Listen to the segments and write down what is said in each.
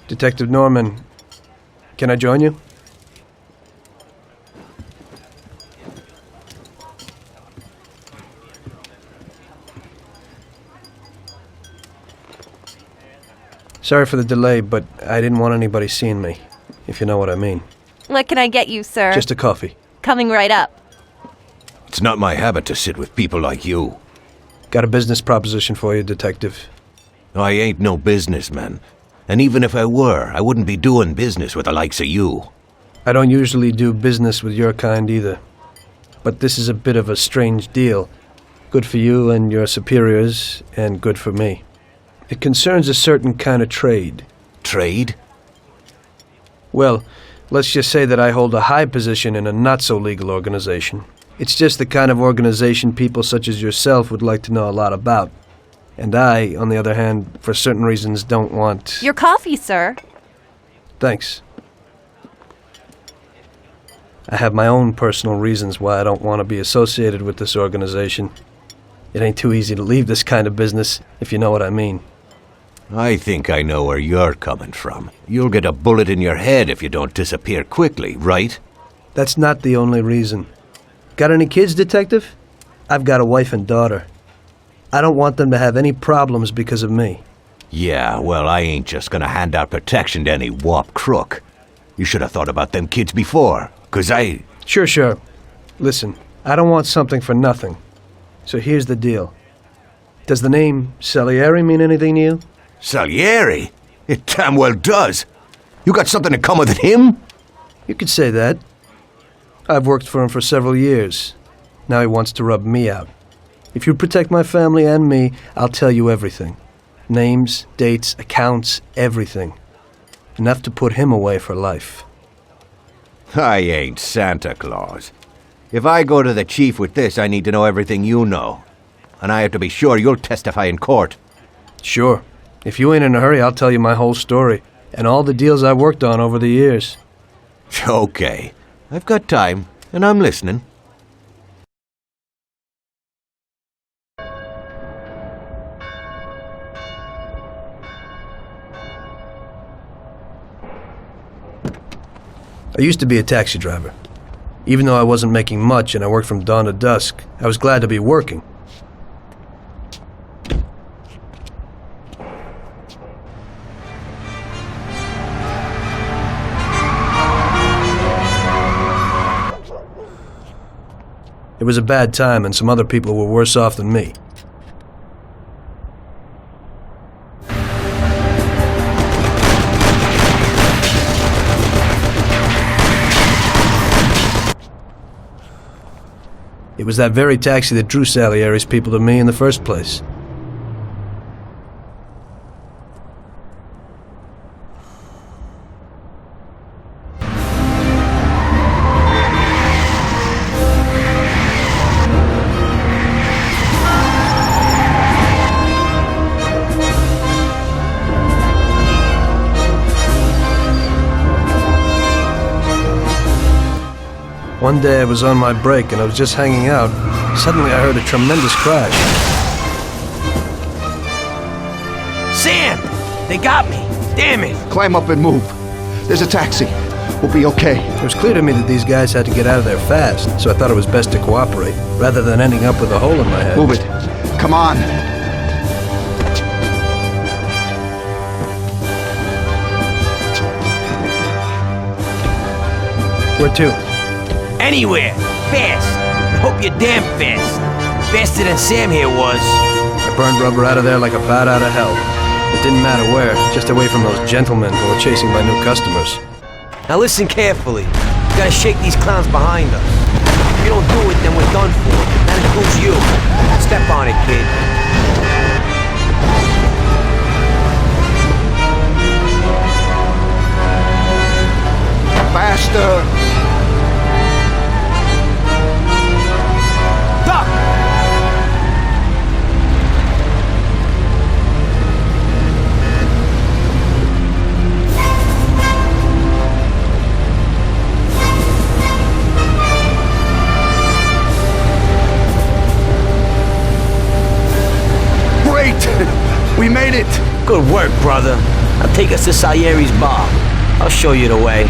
Detective Norman, can I join you? Sorry for the delay, but I didn't want anybody seeing me, if you know what I mean. What can I get you, sir? Just a coffee. Coming right up. It's not my habit to sit with people like you. Got a business proposition for you, Detective. I ain't no businessman. And even if I were, I wouldn't be doing business with the likes of you. I don't usually do business with your kind either. But this is a bit of a strange deal. Good for you and your superiors, and good for me. It concerns a certain kind of trade. Trade? Well, let's just say that I hold a high position in a not-so-legal organization. It's just the kind of organization people such as yourself would like to know a lot about. And I, on the other hand, for certain reasons, don't want... Your coffee, sir. Thanks. I have my own personal reasons why I don't want to be associated with this organization. It ain't too easy to leave this kind of business, if you know what I mean. I think I know where you're coming from. You'll get a bullet in your head if you don't disappear quickly, right? That's not the only reason. Got any kids, Detective? I've got a wife and daughter. I don't want them to have any problems because of me. Yeah, well, I ain't just gonna hand out protection to any wop crook. You should have thought about them kids before, 'cause I... Sure. Listen, I don't want something for nothing. So here's the deal. Does the name Salieri mean anything to you? Salieri? It damn well does. You got something in common with him? You could say that. I've worked for him for several years. Now he wants to rub me out. If you protect my family and me, I'll tell you everything. Names, dates, accounts, everything. Enough to put him away for life. I ain't Santa Claus. If I go to the chief with this, I need to know everything you know. And I have to be sure you'll testify in court. Sure. If you ain't in a hurry, I'll tell you my whole story, and all the deals I worked on over the years. Okay. I've got time, and I'm listening. I used to be a taxi driver. Even though I wasn't making much and I worked from dawn to dusk, I was glad to be working. It was a bad time and some other people were worse off than me. It was that very taxi that drew Salieri's people to me in the first place. One day I was on my break and I was just hanging out. Suddenly I heard a tremendous crash. Sam! They got me! Damn it! Climb up and move. There's a taxi. We'll be okay. It was clear to me that these guys had to get out of there fast, so I thought it was best to cooperate, rather than ending up with a hole in my head. Move it. Come on. Where to? Anywhere! Fast! I hope you're damn fast. Faster than Sam here was. I burned rubber out of there like a bat out of hell. It didn't matter where, just away from those gentlemen who were chasing my new customers. Now listen carefully. We gotta shake these clowns behind us. If you don't do it, then we're done for. That includes you. Step on it, kid. Faster! Good work, brother. Now take us to Salieri's bar. I'll show you the way.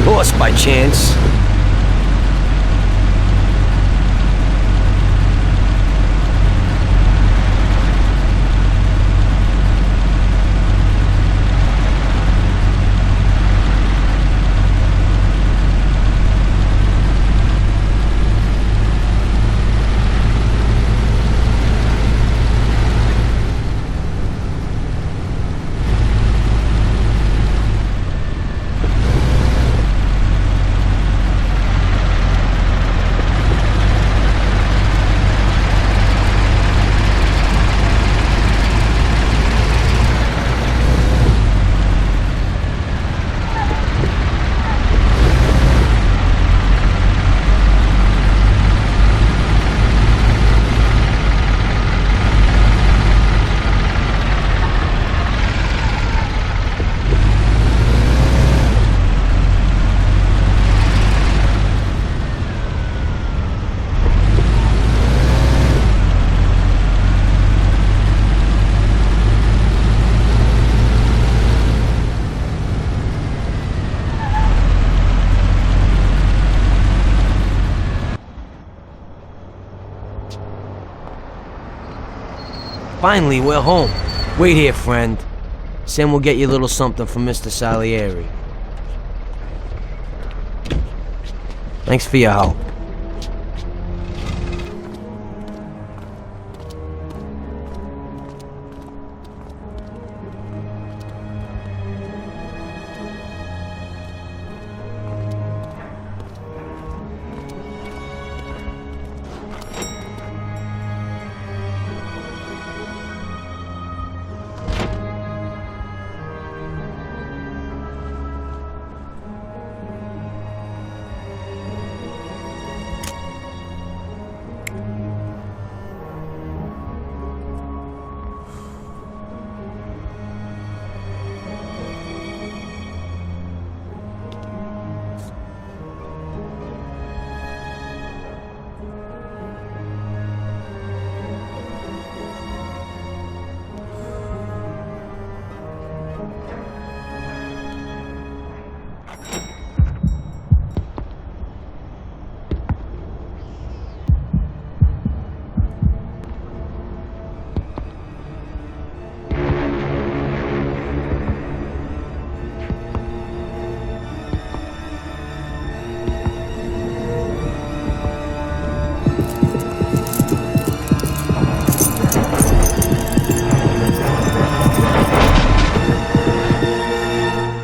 Lost by chance. Finally, we're home. Wait here, friend. Sam will get you a little something from Mr. Salieri. Thanks for your help.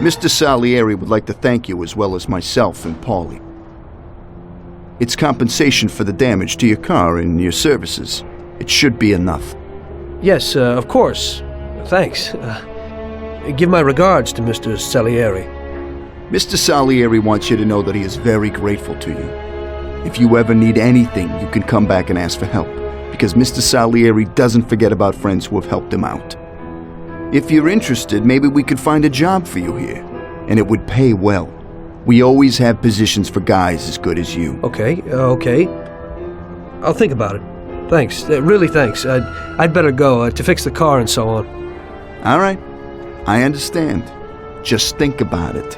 Mr. Salieri would like to thank you as well as myself and Paulie. It's compensation for the damage to your car and your services. It should be enough. Yes, of course. Thanks. Give my regards to Mr. Salieri. Mr. Salieri wants you to know that he is very grateful to you. If you ever need anything, you can come back and ask for help, because Mr. Salieri doesn't forget about friends who have helped him out. If you're interested, maybe we could find a job for you here, and it would pay well. We always have positions for guys as good as you. Okay. I'll think about it. Thanks. Really thanks. I'd better go to fix the car and so on. All right. I understand. Just think about it.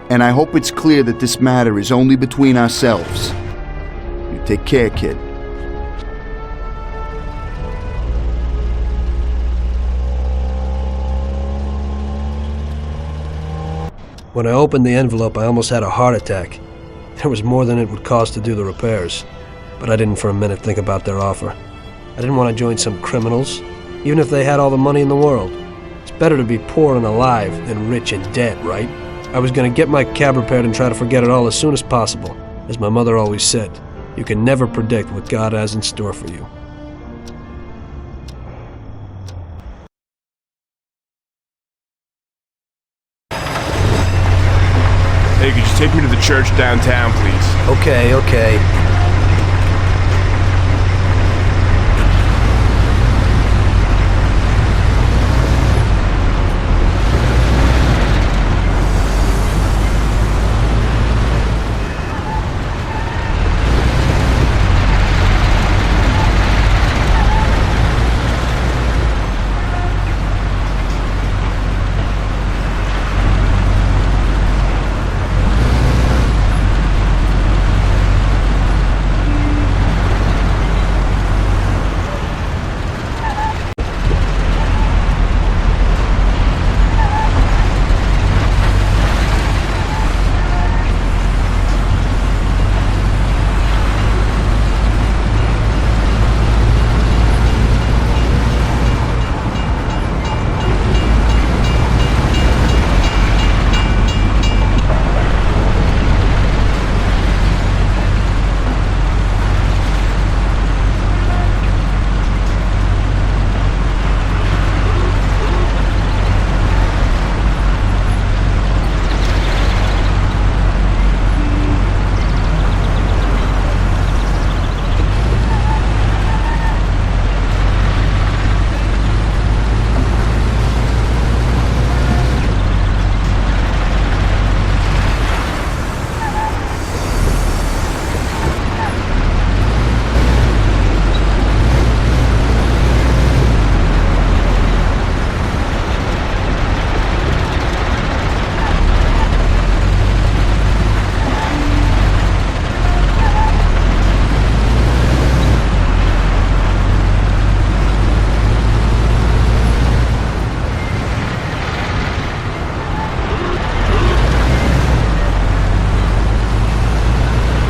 And I hope it's clear that this matter is only between ourselves. You take care, kid. When I opened the envelope, I almost had a heart attack. There was more than it would cost to do the repairs. But I didn't for a minute think about their offer. I didn't want to join some criminals, even if they had all the money in the world. It's better to be poor and alive than rich and dead, right? I was going to get my cab repaired and try to forget it all as soon as possible. As my mother always said, you can never predict what God has in store for you. Hey, could you take me to the church downtown, please? Okay.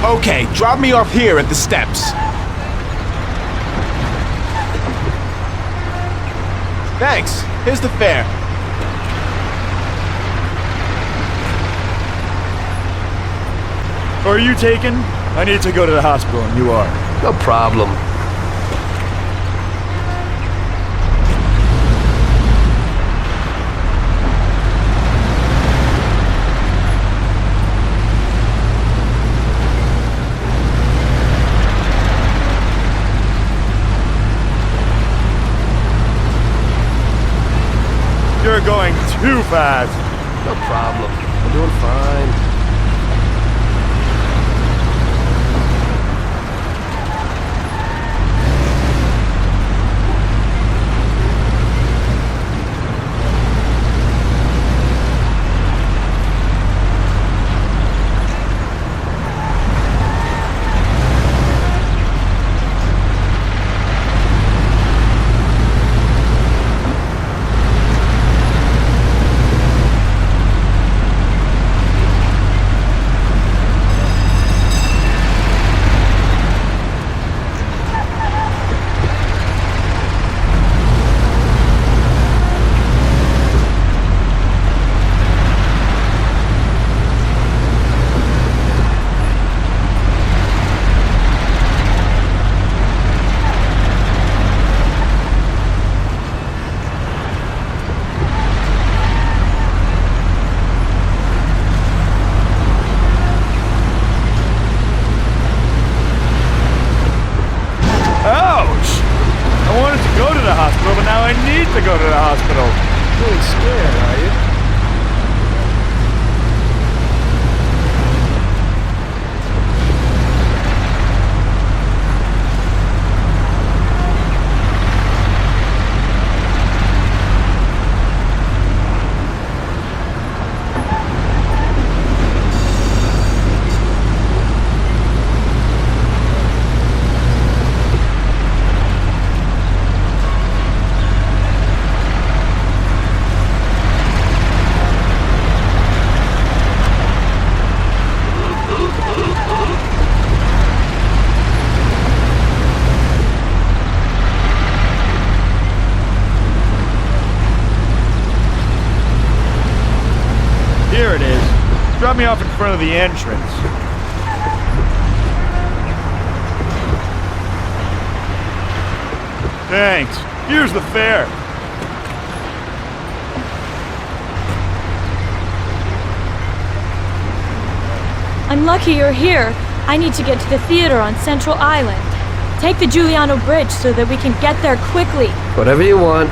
Okay, drop me off here at the steps. Thanks. Here's the fare. Are you taken? I need to go to the hospital and you are. No problem. You're going too fast. No problem. I'm doing fine. go to the hospital. You ain't scared, are you? Here it is. Drop me off in front of the entrance. Thanks. Here's the fare. I'm lucky you're here. I need to get to the theater on Central Island. Take the Giuliano Bridge so that we can get there quickly. Whatever you want.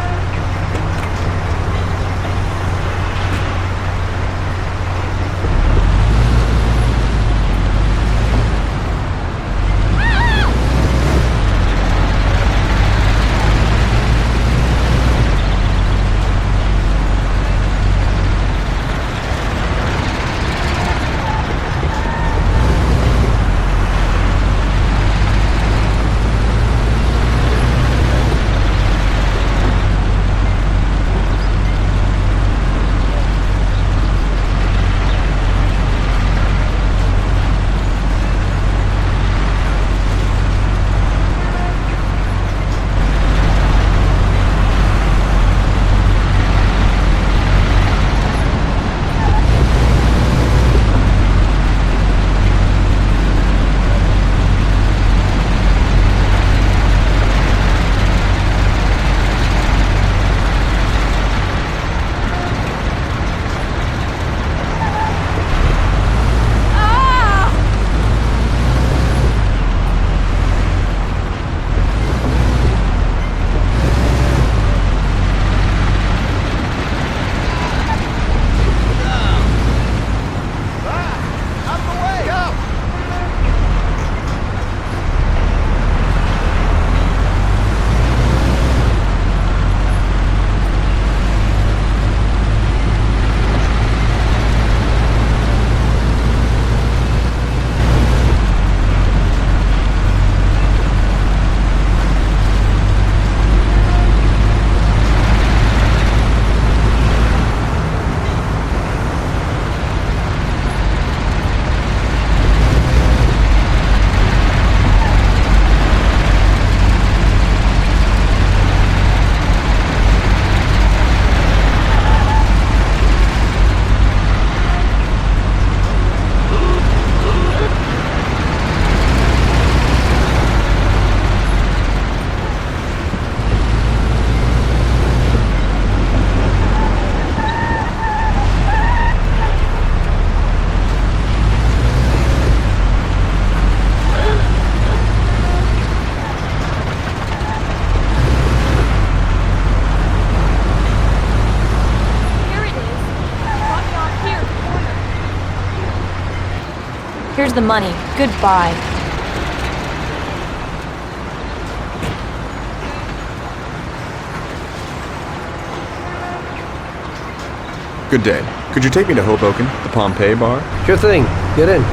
Here's the money. Goodbye. Good day. Could you take me to Hoboken, the Pompeii bar? Sure thing. Get in.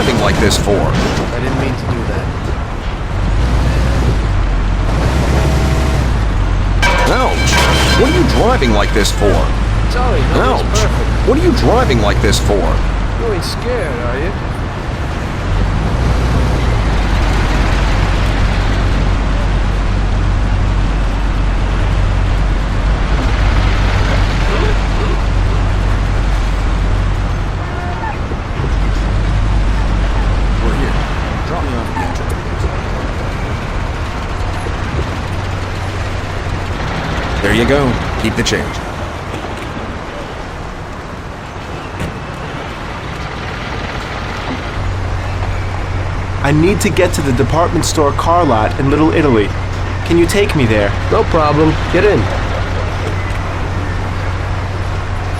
driving like this for? I didn't mean to do that. Ouch! What are you driving like this for? Sorry, no, it's Ouch! perfect. What are you driving like this for? You ain't scared, are you? We're here. Drop me off at the entrance. There you go. Keep the change. I need to get to the department store car lot in Little Italy. Can you take me there? No problem. Get in.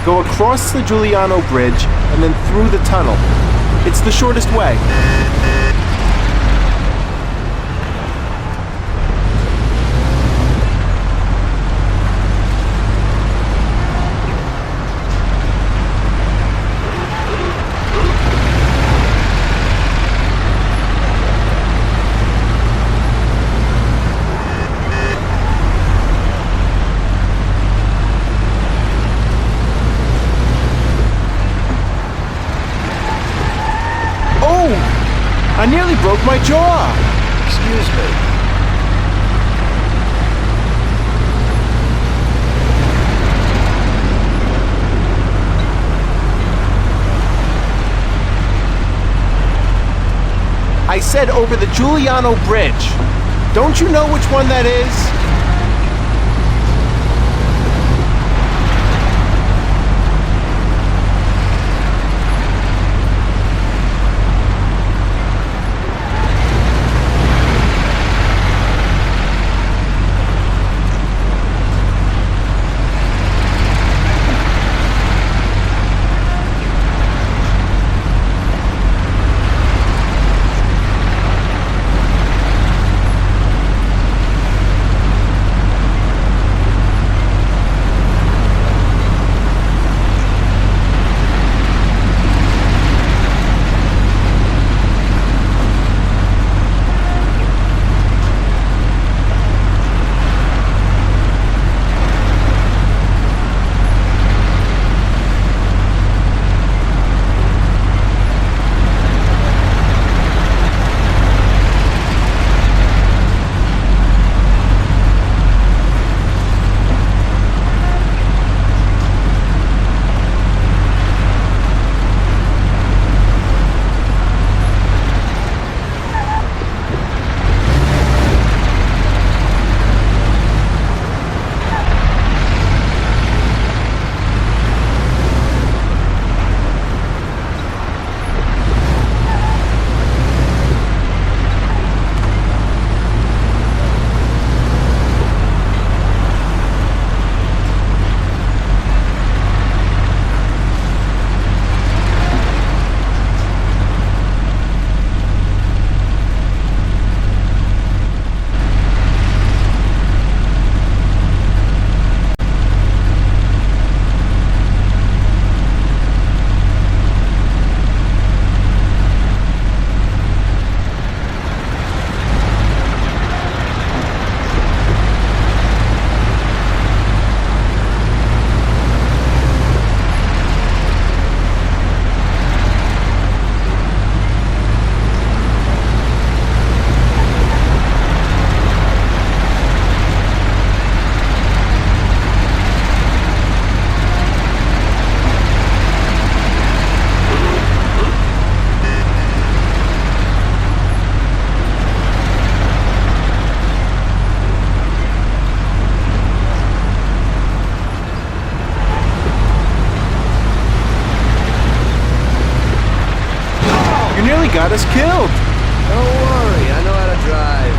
Go across the Giuliano Bridge and then through the tunnel. It's the shortest way. I nearly broke my jaw. Excuse me. I said over the Giuliano Bridge. Don't you know which one that is? Got us killed. Don't worry, I know how to drive.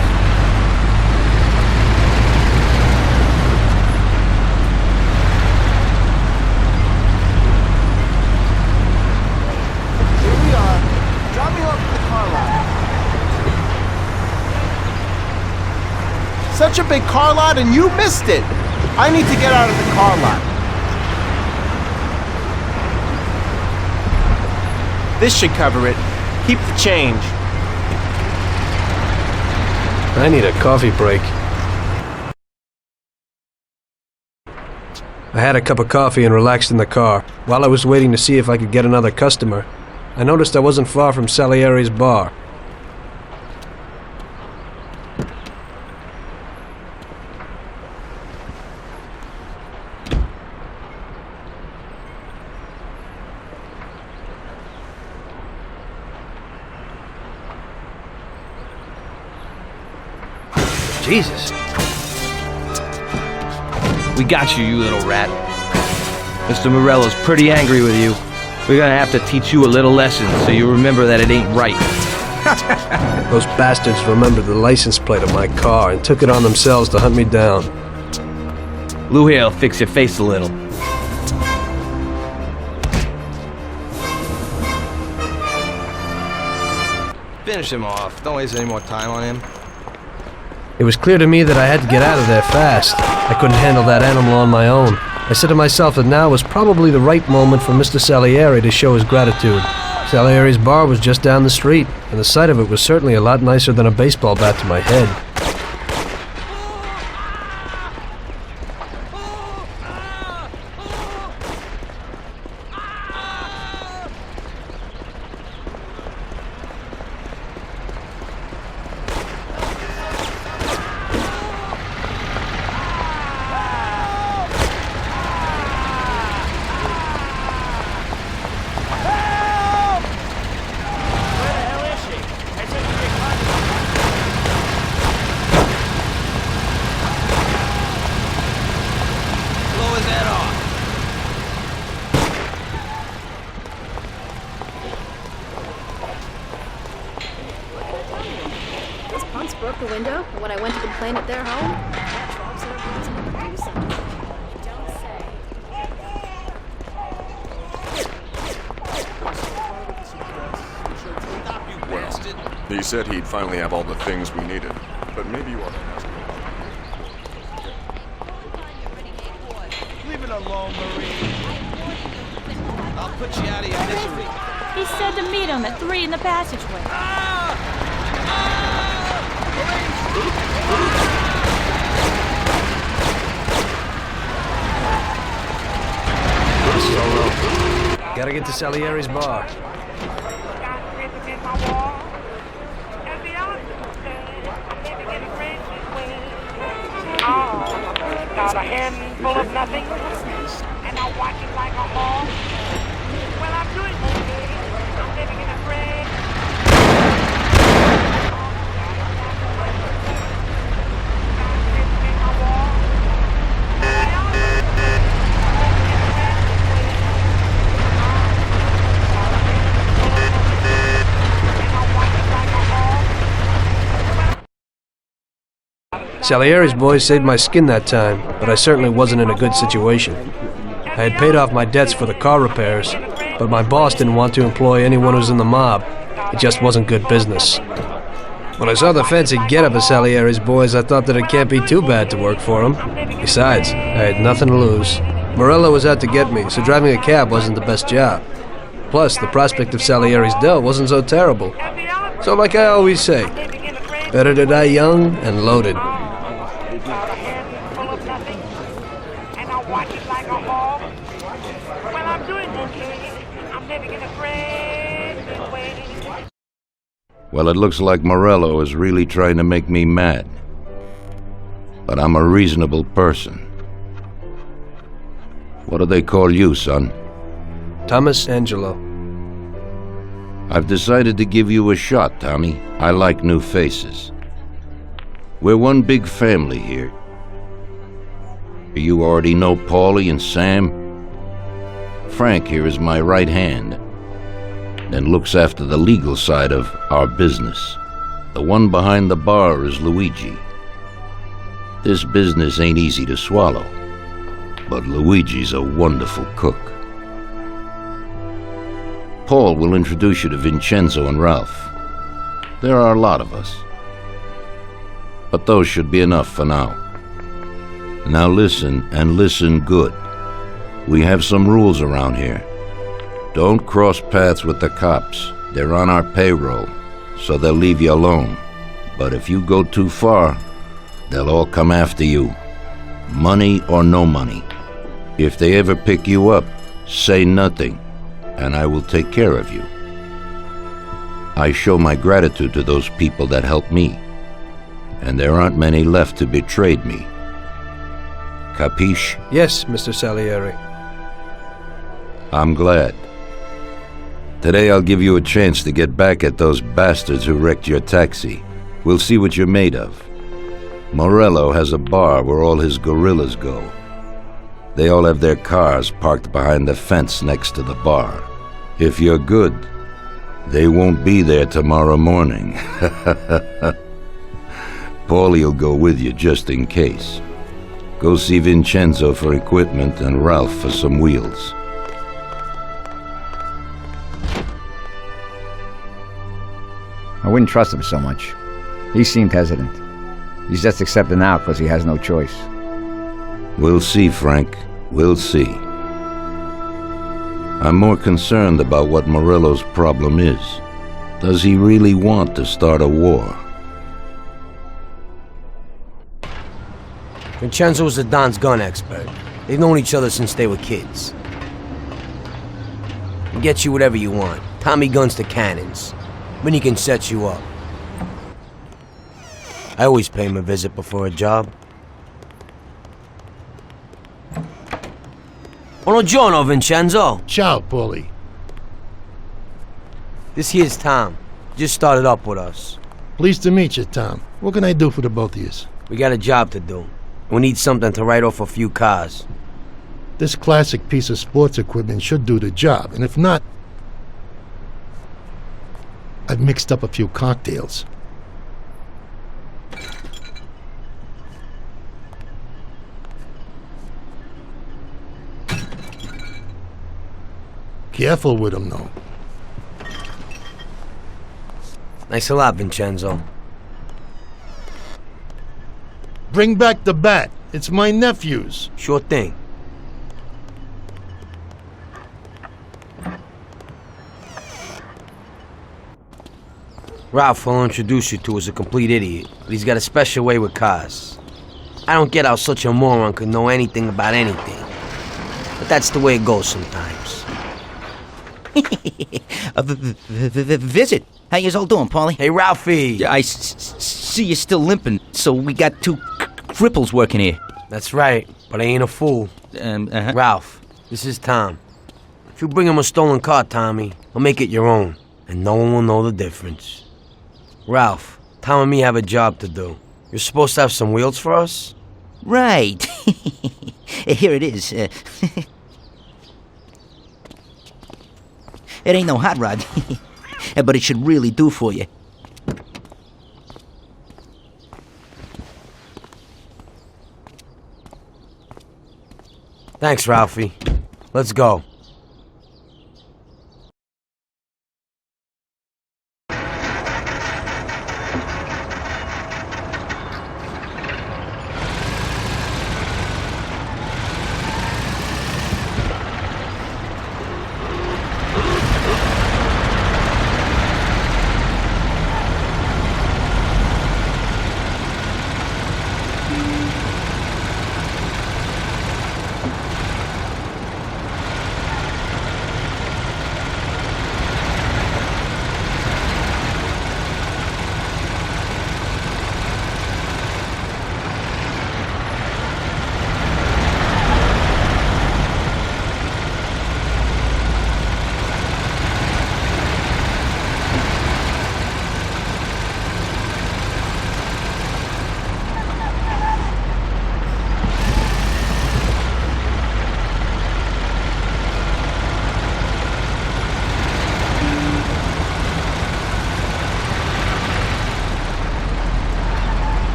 Here we are. Drop me off at the car lot. Such a big car lot and you missed it. I need to get out of the car lot. This should cover it. Keep the change. I need a coffee break. I had a cup of coffee and relaxed in the car. While I was waiting to see if I could get another customer, I noticed I wasn't far from Salieri's bar. Jesus. We got you, you little rat. Mr. Morello's pretty angry with you. We're gonna have to teach you a little lesson so you remember that it ain't right. Those bastards remembered the license plate of my car and took it on themselves to hunt me down. Lou here'll fix your face a little. Finish him off. Don't waste any more time on him. It was clear to me that I had to get out of there fast. I couldn't handle that animal on my own. I said to myself that now was probably the right moment for Mr. Salieri to show his gratitude. Salieri's bar was just down the street, and the sight of it was certainly a lot nicer than a baseball bat to my head. Broke the window, and when I went to complain at their home, that officer wants me to do something. Don't say. Well, he said he'd finally have all the things we needed, but maybe you ought to ask him. Leave it alone, Marie. I'll put you out of your misery. He said to meet him at 3 in the passageway. Gotta get to Salieri's bar. Got a handful of nothing, and I watch it like a hog. Well, I'm doing okay. I'm living in a bread. Salieri's boys saved my skin that time, but I certainly wasn't in a good situation. I had paid off my debts for the car repairs, but my boss didn't want to employ anyone who's in the mob. It just wasn't good business. When I saw the fancy getup of Salieri's boys, I thought that it can't be too bad to work for him. Besides, I had nothing to lose. Morello was out to get me, so driving a cab wasn't the best job. Plus, the prospect of Salieri's dough wasn't so terrible. So like I always say, better to die young and loaded. Well, it looks like Morello is really trying to make me mad. But I'm a reasonable person. What do they call you, son? Thomas Angelo. I've decided to give you a shot, Tommy. I like new faces. We're one big family here. You already know Paulie and Sam. Frank here is my right hand, and looks after the legal side of our business. The one behind the bar is Luigi. This business ain't easy to swallow, but Luigi's a wonderful cook. Paul will introduce you to Vincenzo and Ralph. There are a lot of us, but those should be enough for now. Now listen, and listen good. We have some rules around here. Don't cross paths with the cops. They're on our payroll, so they'll leave you alone. But if you go too far, they'll all come after you. Money or no money. If they ever pick you up, say nothing, and I will take care of you. I show my gratitude to those people that helped me, and there aren't many left who betrayed me. Capiche? Yes, Mr. Salieri. I'm glad. Today I'll give you a chance to get back at those bastards who wrecked your taxi. We'll see what you're made of. Morello has a bar where all his gorillas go. They all have their cars parked behind the fence next to the bar. If you're good, they won't be there tomorrow morning. Paulie'll go with you just in case. Go see Vincenzo for equipment and Ralph for some wheels. I wouldn't trust him so much. He seemed hesitant. He's just accepting now because he has no choice. We'll see, Frank. We'll see. I'm more concerned about what Morello's problem is. Does he really want to start a war? Vincenzo's the Don's gun expert. They've known each other since they were kids. He'll get you whatever you want. Tommy guns to cannons. When he can set you up. I always pay him a visit before a job. Buongiorno, Vincenzo. Ciao, Paulie. This here's Tom. Just started up with us. Pleased to meet you, Tom. What can I do for the both of you? We got a job to do. We need something to write off a few cars. This classic piece of sports equipment should do the job, and if not, I've mixed up a few cocktails. Careful with them, though. Thanks a lot, Vincenzo. Bring back the bat. It's my nephew's. Sure thing. Ralph will introduce you to is a complete idiot, but he's got a special way with cars. I don't get how such a moron could know anything about anything. But that's the way it goes sometimes. Visit. How you all doing, Paulie? Hey, Ralphie. I see you're still limping, so we got two cripples working here. That's right, but I ain't a fool. Ralph, this is Tom. If you bring him a stolen car, Tommy, I'll make it your own, and no one will know the difference. Ralph, Tom and me have a job to do. You're supposed to have some wheels for us? Right. Here it is. It ain't no hot rod, but it should really do for you. Thanks, Ralphie. Let's go.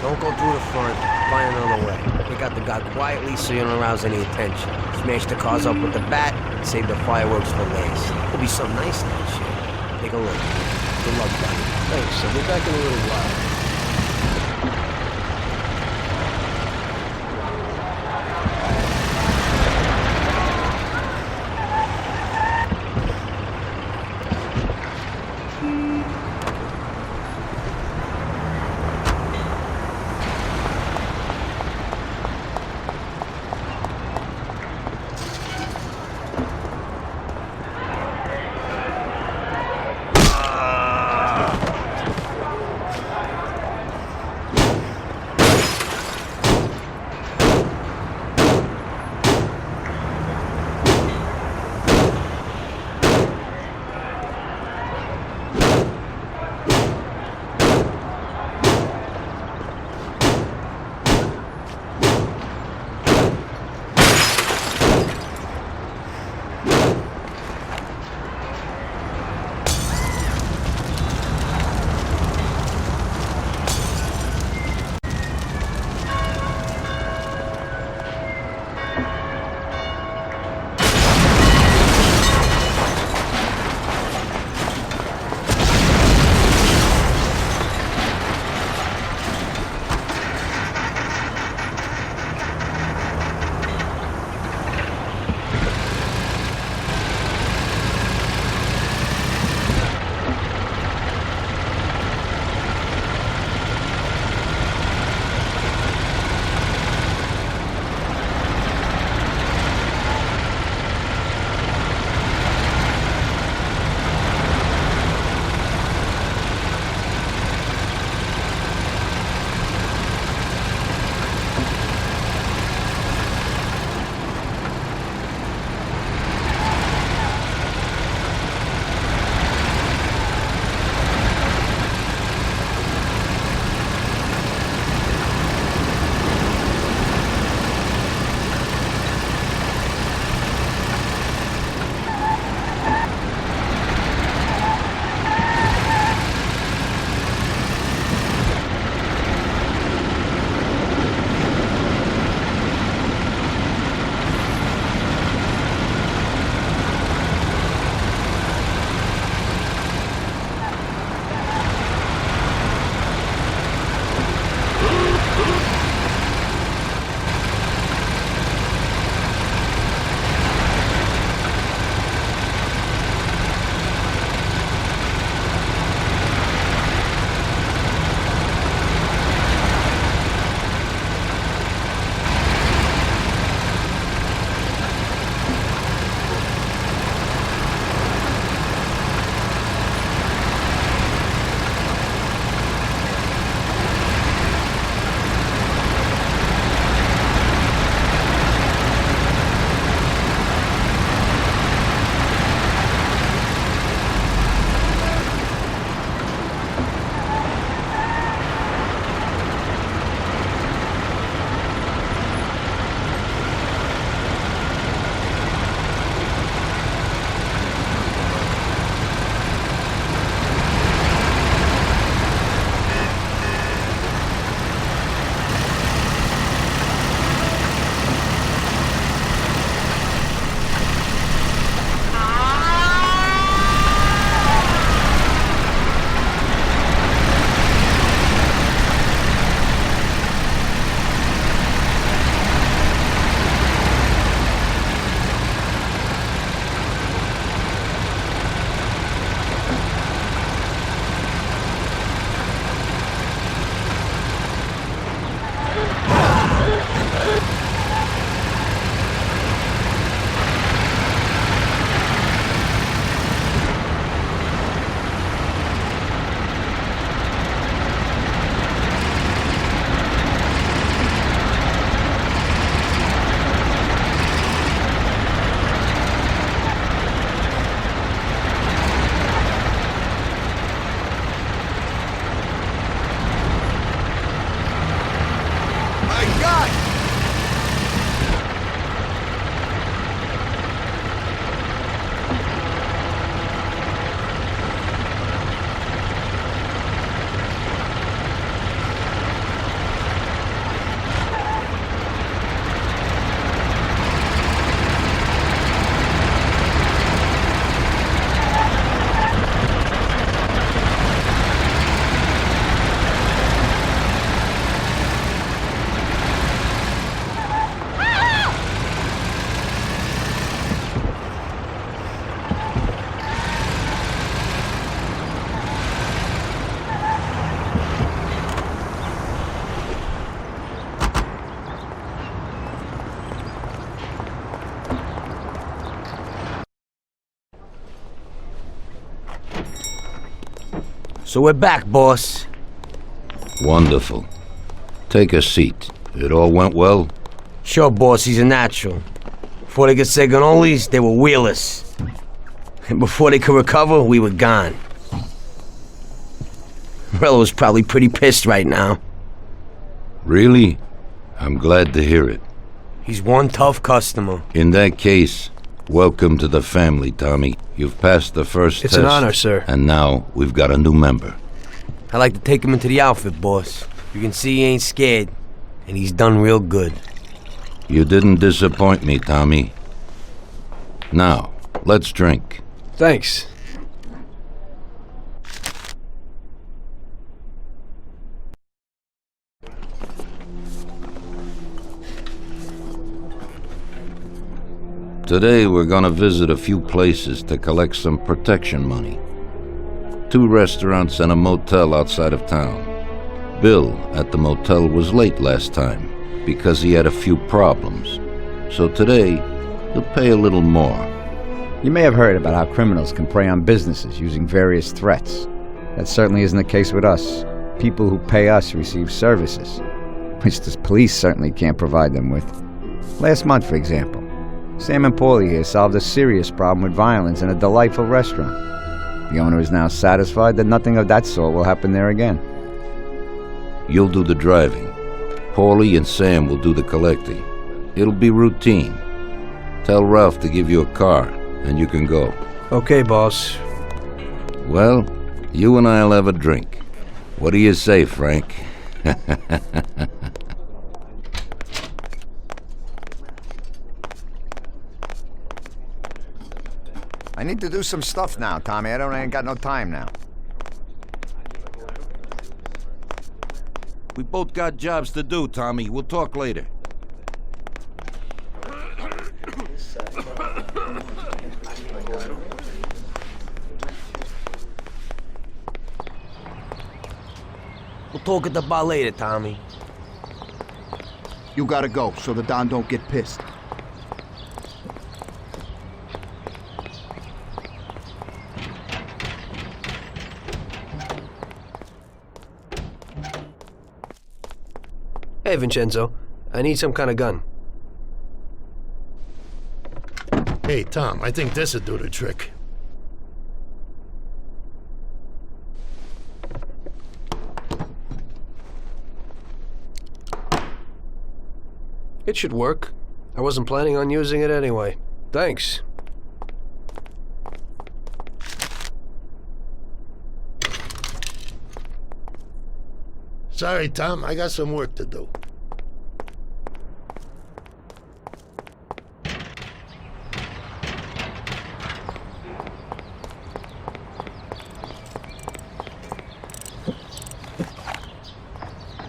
Don't go through the front. Find another way. Take out the guy quietly so you don't arouse any attention. Smash the cars up with the bat and save the fireworks for last. There'll be some nice that shit. Take a look. Good luck, buddy. Thanks, I'll be back in a little while. So we're back, boss. Wonderful. Take a seat. It all went well? Sure, boss, he's a natural. Before they could say cannolis, they were wheelers. And before they could recover, we were gone. Morello's probably pretty pissed right now. Really? I'm glad to hear it. He's one tough customer. In that case, welcome to the family, Tommy. You've passed the first test. It's an honor, sir. And now we've got a new member. I'd like to take him into the outfit, boss. You can see he ain't scared, and he's done real good. You didn't disappoint me, Tommy. Now, let's drink. Thanks. Today we're gonna visit a few places to collect some protection money. 2 restaurants and a motel outside of town. Bill at the motel was late last time because he had a few problems. So today, he'll pay a little more. You may have heard about how criminals can prey on businesses using various threats. That certainly isn't the case with us. People who pay us receive services, which the police certainly can't provide them with. Last month, for example, Sam and Paulie here solved a serious problem with violence in a delightful restaurant. The owner is now satisfied that nothing of that sort will happen there again. You'll do the driving. Paulie and Sam will do the collecting. It'll be routine. Tell Ralph to give you a car, and you can go. Okay, boss. Well, you and I'll have a drink. What do you say, Frank? I need to do some stuff now, Tommy. I ain't got no time now. We both got jobs to do, Tommy. We'll talk later. We'll talk at the bar later, Tommy. You gotta go so the Don don't get pissed. Hey, Vincenzo. I need some kind of gun. Hey, Tom, I think this'll do the trick. It should work. I wasn't planning on using it anyway. Thanks. Sorry, Tom, I got some work to do.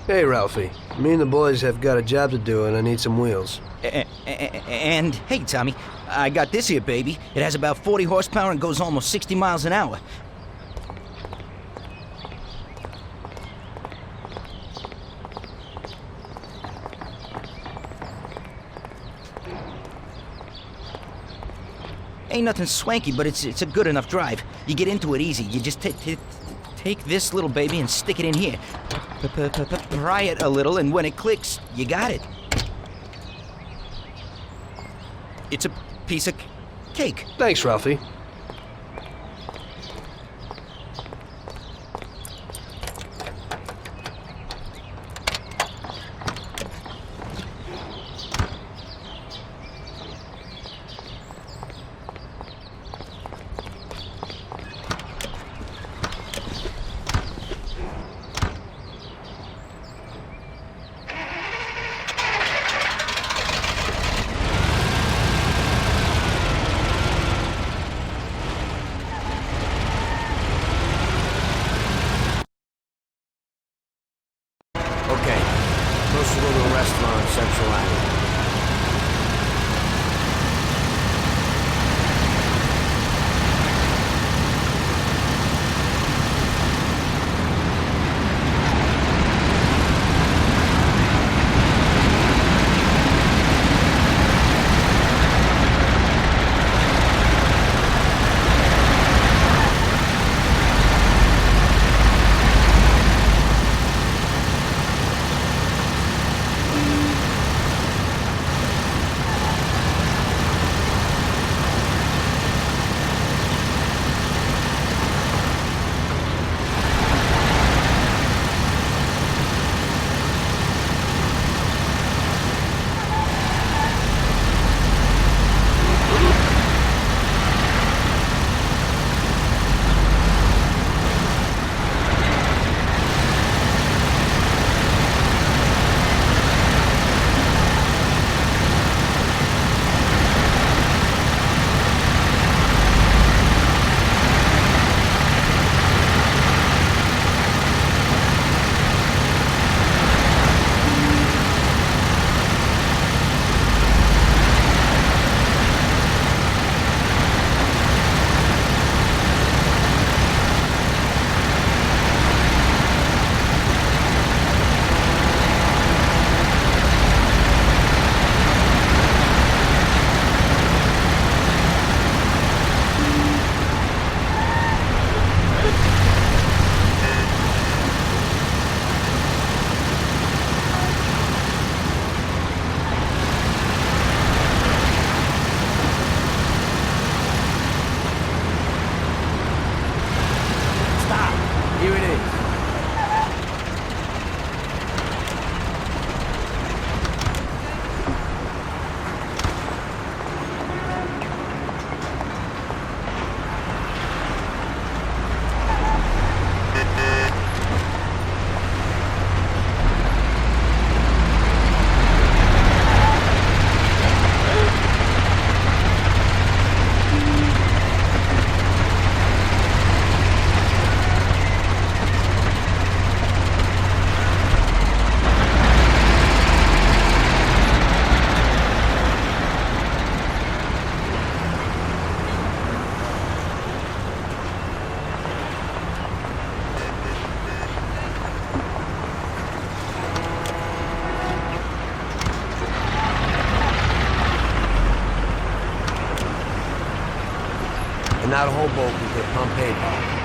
Hey, Ralphie. Me and the boys have got a job to do, and I need some wheels. And, hey, Tommy, I got this here, baby. It has about 40 horsepower and goes almost 60 miles an hour. Ain't nothing swanky, but it's a good enough drive. You get into it easy. You just take this little baby and stick it in here. Pry it a little, and when it clicks, you got it. It's a piece of cake. Thanks, Ralphie. Okay, supposed to go to a restaurant on Central Island. out of Hoboken to Pompeii.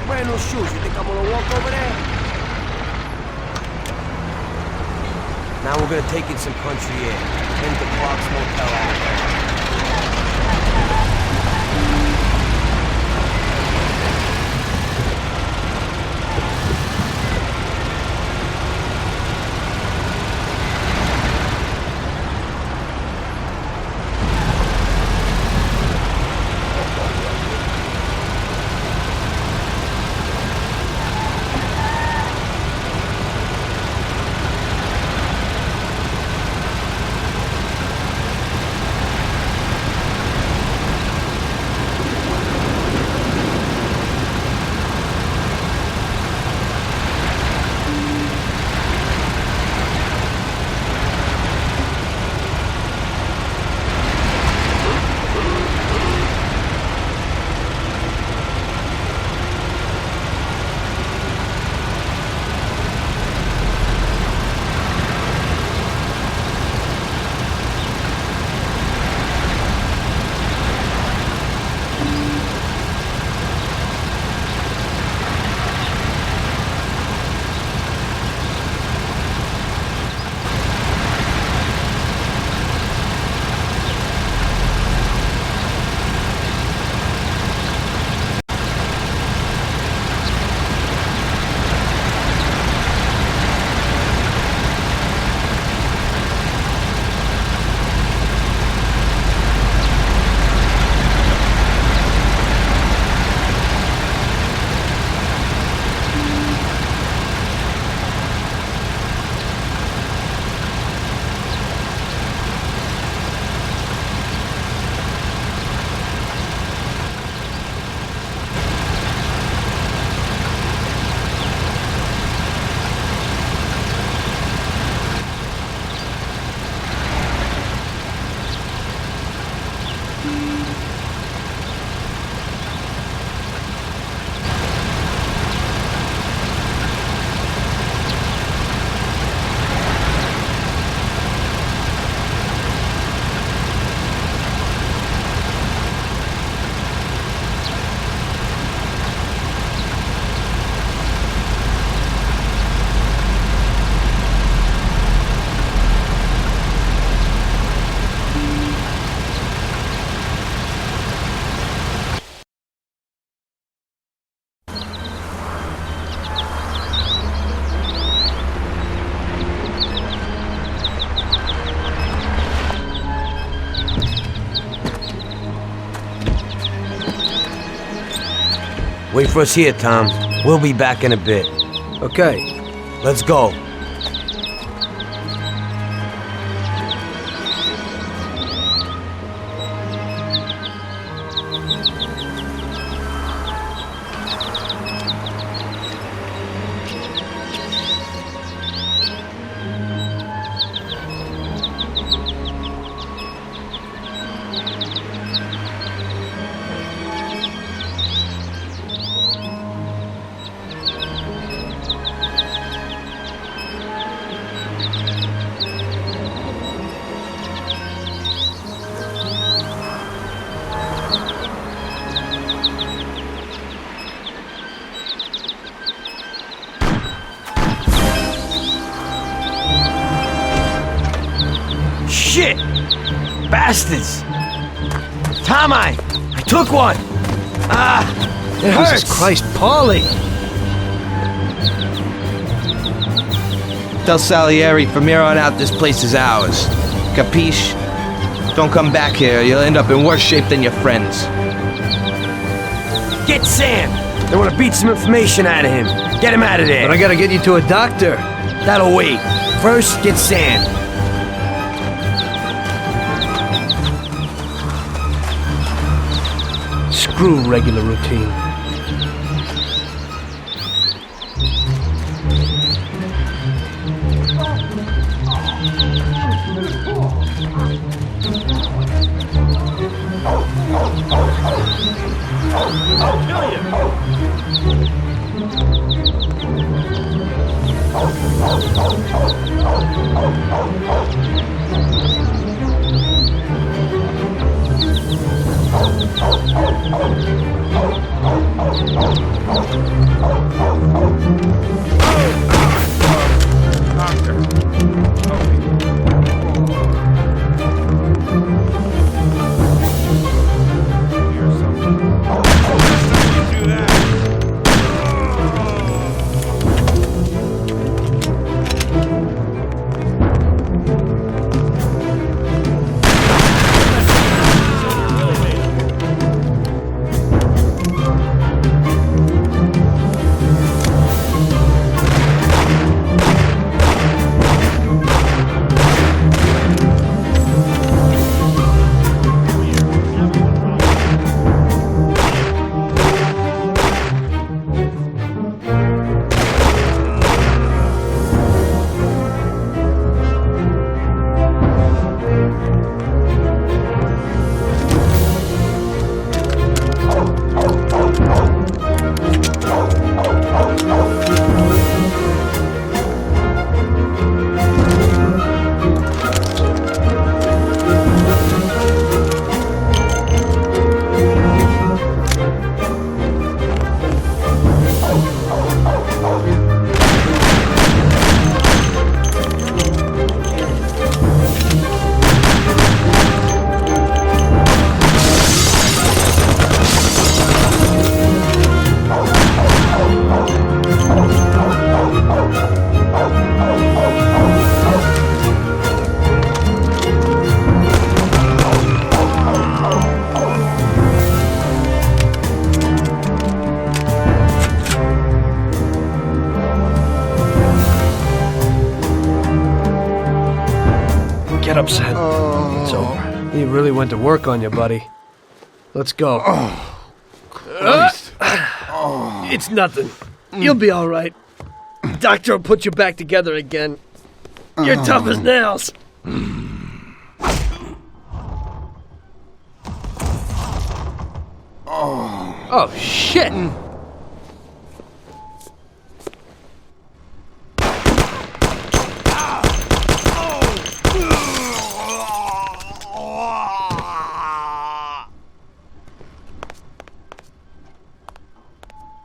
brand new shoes. You think I'm gonna walk over there? Now we're gonna take in some country air. Into Clark's Motel out. Wait for us here, Tom. We'll be back in a bit. Okay. Let's go. Shit! Bastards! Tom, I took one! It hurts! Jesus Christ, Paulie! Tell Salieri from here on out this place is ours. Capiche? Don't come back here, you'll end up in worse shape than your friends. Get Sam! They want to beat some information out of him. Get him out of there. But I gotta get you to a doctor. That'll wait. First, get Sam. Screw regular routine. Get upset. It's over. He really went to work on you, buddy. Let's go. Christ. It's nothing. You'll be all right. Doctor will put you back together again. You're tough as nails. Oh, shit!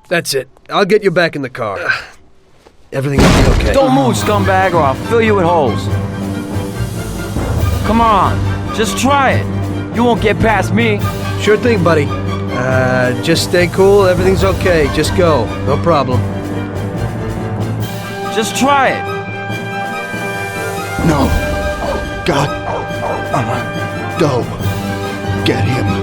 That's it. I'll get you back in the car. Everything will be okay. Don't move, scumbag, or I'll fill you with holes. Come on, just try it. You won't get past me. Sure thing, buddy. Just stay cool. Everything's okay. Just go. No problem. Just try it. No. God. Go. Get him.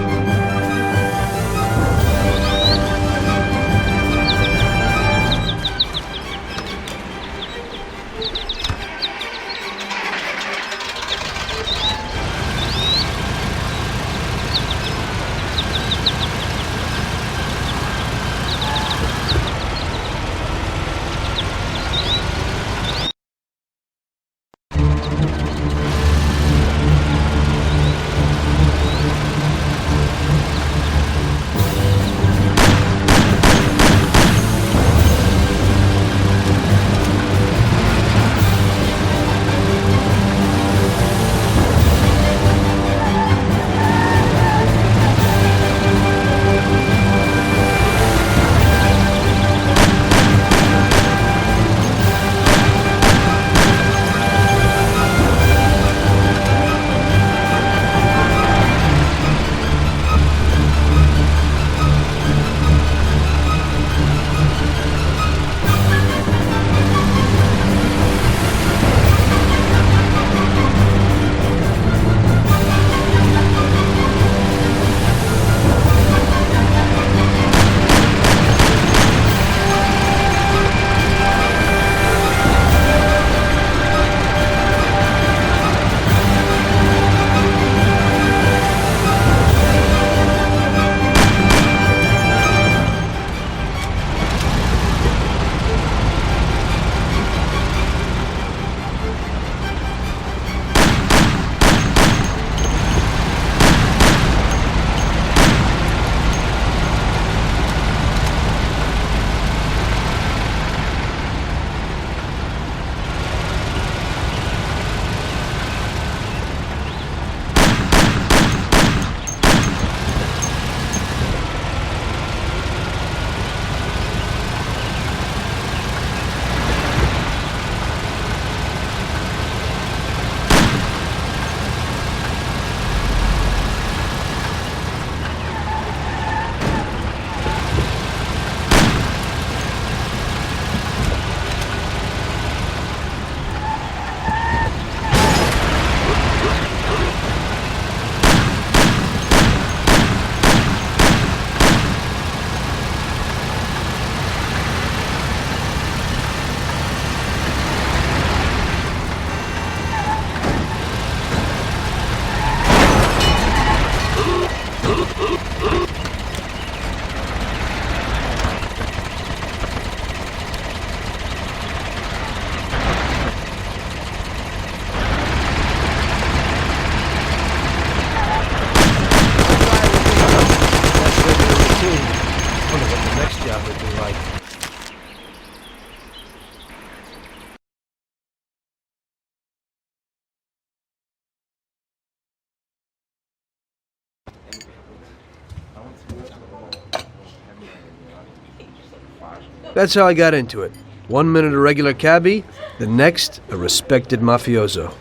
That's how I got into it. 1 minute a regular cabbie, the next a respected mafioso.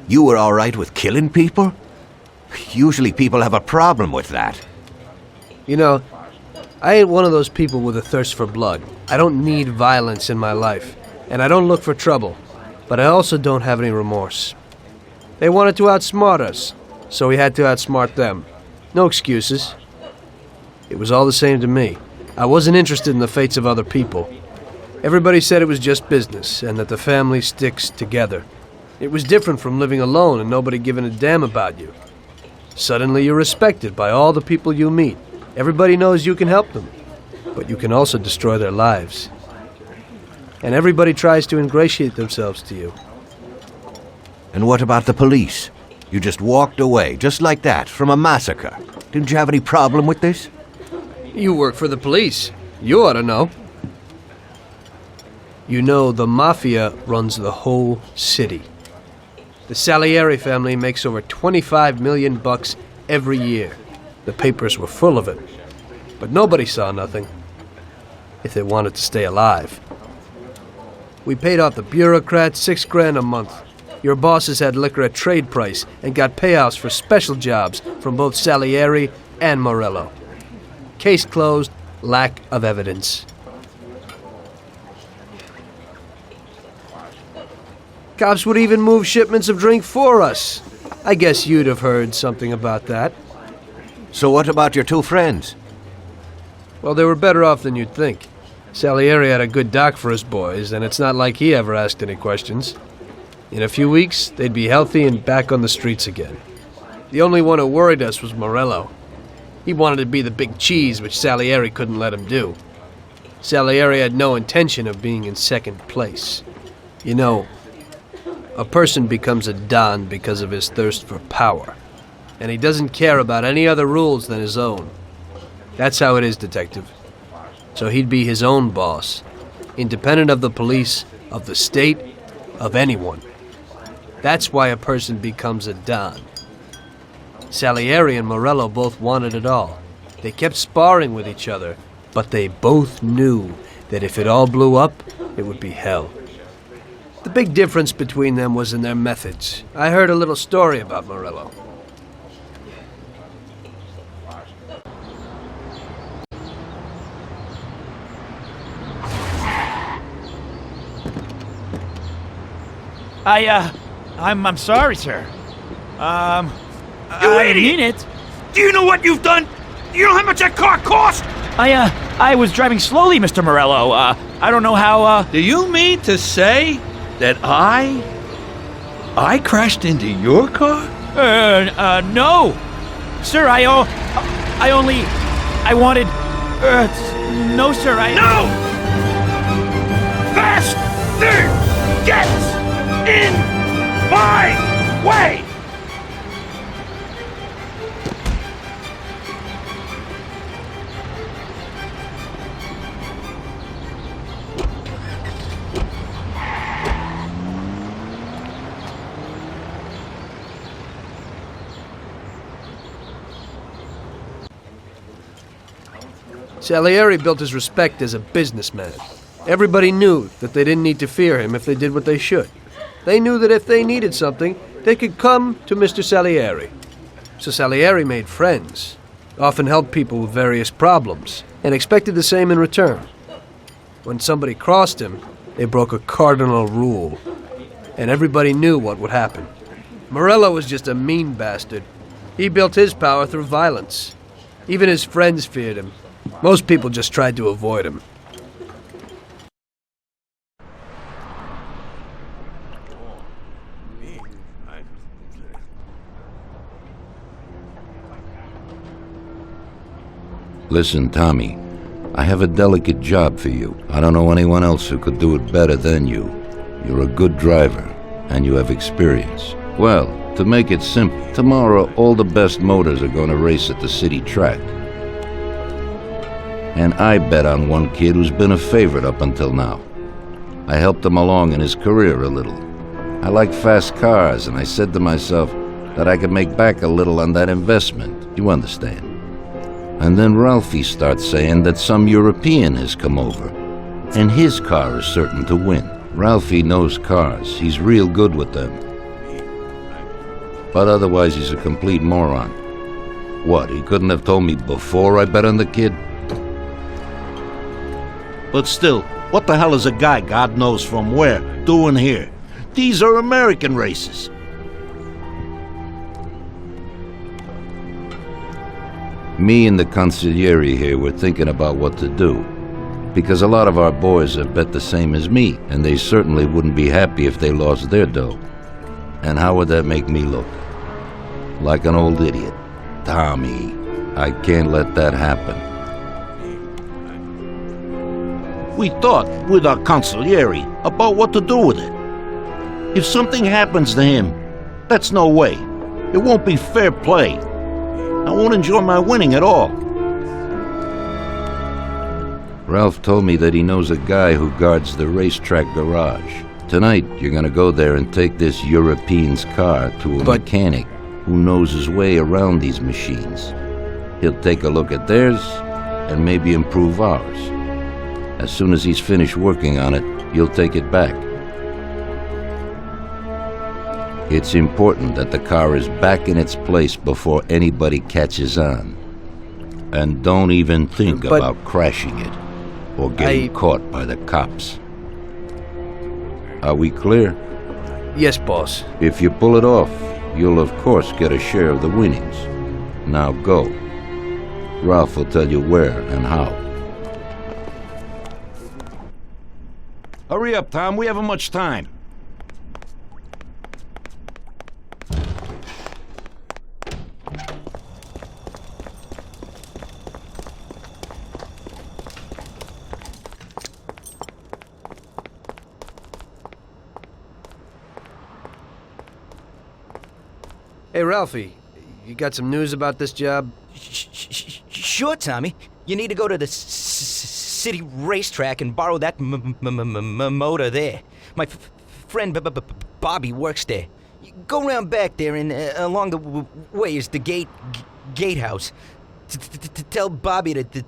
You were all right with killing people? Usually people have a problem with that. You know, I ain't one of those people with a thirst for blood. I don't need violence in my life, and I don't look for trouble. But I also don't have any remorse. They wanted to outsmart us, so we had to outsmart them. No excuses. It was all the same to me. I wasn't interested in the fates of other people. Everybody said it was just business, and that the family sticks together. It was different from living alone and nobody giving a damn about you. Suddenly you're respected by all the people you meet. Everybody knows you can help them, but you can also destroy their lives. And everybody tries to ingratiate themselves to you. And what about the police? You just walked away, just like that, from a massacre. Didn't you have any problem with this? You work for the police. You ought to know. You know, the Mafia runs the whole city. The Salieri family makes over $25 million every year. The papers were full of it. But nobody saw nothing. If they wanted to stay alive. We paid off the bureaucrats $6,000 a month. Your bosses had liquor at trade price and got payouts for special jobs from both Salieri and Morello. Case closed, lack of evidence. Cops would even move shipments of drink for us. I guess you'd have heard something about that. So what about your two friends? Well, they were better off than you'd think. Salieri had a good doc for his boys, and it's not like he ever asked any questions. In a few weeks, they'd be healthy and back on the streets again. The only one who worried us was Morello. He wanted to be the big cheese, which Salieri couldn't let him do. Salieri had no intention of being in second place. You know, a person becomes a Don because of his thirst for power, and he doesn't care about any other rules than his own. That's how it is, Detective. So he'd be his own boss, independent of the police, of the state, of anyone. That's why a person becomes a Don. Salieri and Morello both wanted it all. They kept sparring with each other, but they both knew that if it all blew up, it would be hell. The big difference between them was in their methods. I heard a little story about Morello. I'm sorry, sir. You I idiot! mean it. Do you know what you've done? Do you know how much that car cost? I was driving slowly, Mr. Morello. I don't know how, Do you mean to say that I crashed into your car? No. Sir, I wanted, no, sir, No! Faster! Get in my way! Salieri built his respect as a businessman. Everybody knew that they didn't need to fear him if they did what they should. They knew that if they needed something, they could come to Mr. Salieri. So Salieri made friends, often helped people with various problems, and expected the same in return. When somebody crossed him, they broke a cardinal rule, and everybody knew what would happen. Morello was just a mean bastard. He built his power through violence. Even his friends feared him. Most people just tried to avoid him. Listen, Tommy, I have a delicate job for you. I don't know anyone else who could do it better than you. You're a good driver, and you have experience. Well, to make it simple, tomorrow all the best motors are going to race at the city track. And I bet on one kid who's been a favorite up until now. I helped him along in his career a little. I like fast cars, and I said to myself that I could make back a little on that investment. You understand? And then Ralphie starts saying that some European has come over, and his car is certain to win. Ralphie knows cars. He's real good with them. But otherwise, he's a complete moron. What, he couldn't have told me before I bet on the kid? But still, what the hell is a guy, God knows from where, doing here? These are American races. Me and the consigliere here were thinking about what to do. Because a lot of our boys have bet the same as me, and they certainly wouldn't be happy if they lost their dough. And how would that make me look? Like an old idiot. Tommy, I can't let that happen. We thought, with our consigliere, about what to do with it. If something happens to him, that's no way. It won't be fair play. I won't enjoy my winning at all. Ralph told me that he knows a guy who guards the racetrack garage. Tonight, you're gonna go there and take this European's car to a mechanic who knows his way around these machines. He'll take a look at theirs and maybe improve ours. As soon as he's finished working on it, you'll take it back. It's important that the car is back in its place before anybody catches on. And don't even think about crashing it or getting caught by the cops. Are we clear? Yes, boss. If you pull it off, you'll of course get a share of the winnings. Now go. Ralph will tell you where and how. Hurry up, Tom. We haven't much time. Hey, Ralphie, you got some news about this job? Sure, Tommy. You need to go to the city racetrack and borrow that motor there. My friend Bobby works there. Go round back there and along the way is the gatehouse. Tell Bobby that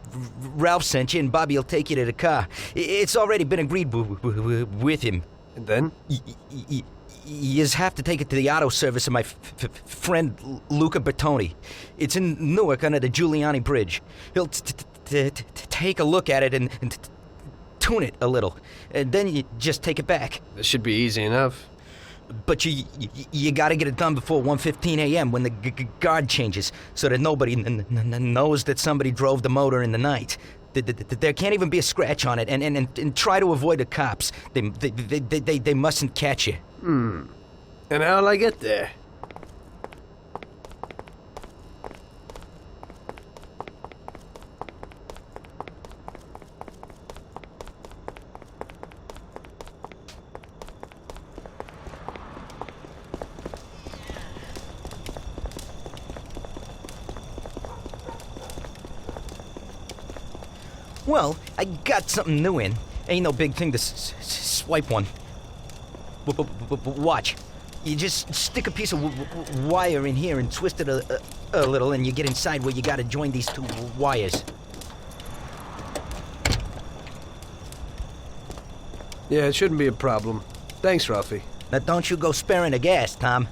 Ralph sent you and Bobby will take you to the car. It's already been agreed with him. And then? You just have to take it to the auto service of my friend Luca Bertoni. It's in Newark under the Giuliani Bridge. He'll take a look at it and tune it a little. And then you just take it back. This should be easy enough. But you gotta get it done before 1:15 a.m. when the guard changes, so that nobody knows that somebody drove the motor in the night. There can't even be a scratch on it, and try to avoid the cops. They mustn't catch you. And how'll I get there? Well, I got something new in. Ain't no big thing to swipe one. Watch. You just stick a piece of wire in here and twist it a little, and you get inside where you gotta join these two wires. Yeah, it shouldn't be a problem. Thanks, Ralphie. Now don't you go sparing the gas, Tom.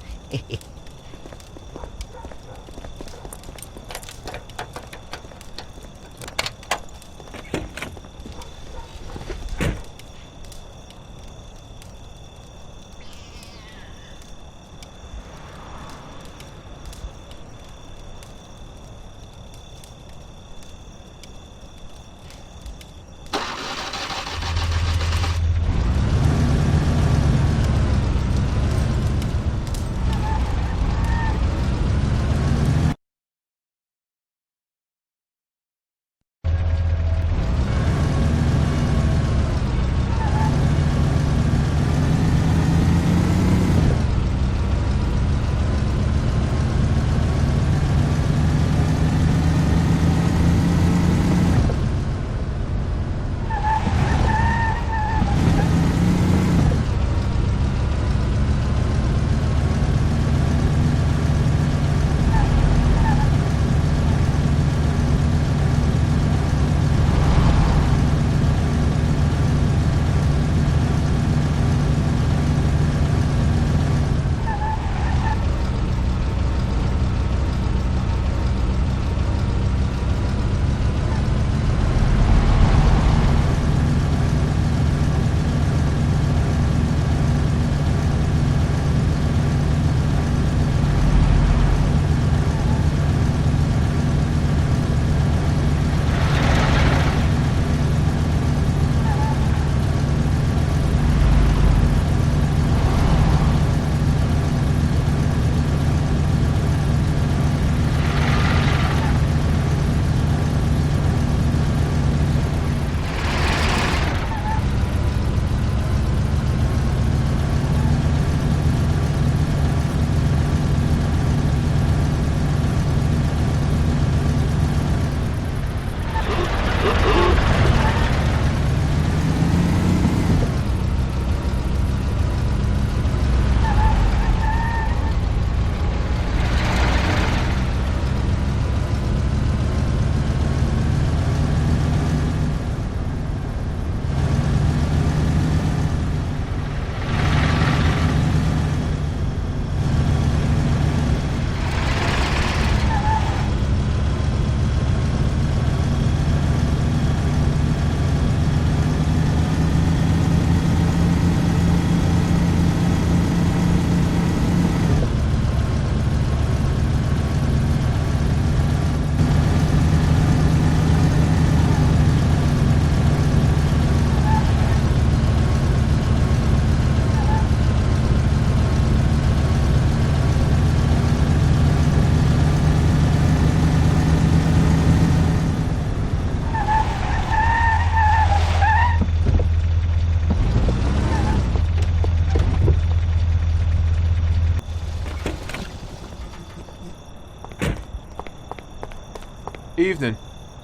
Evening.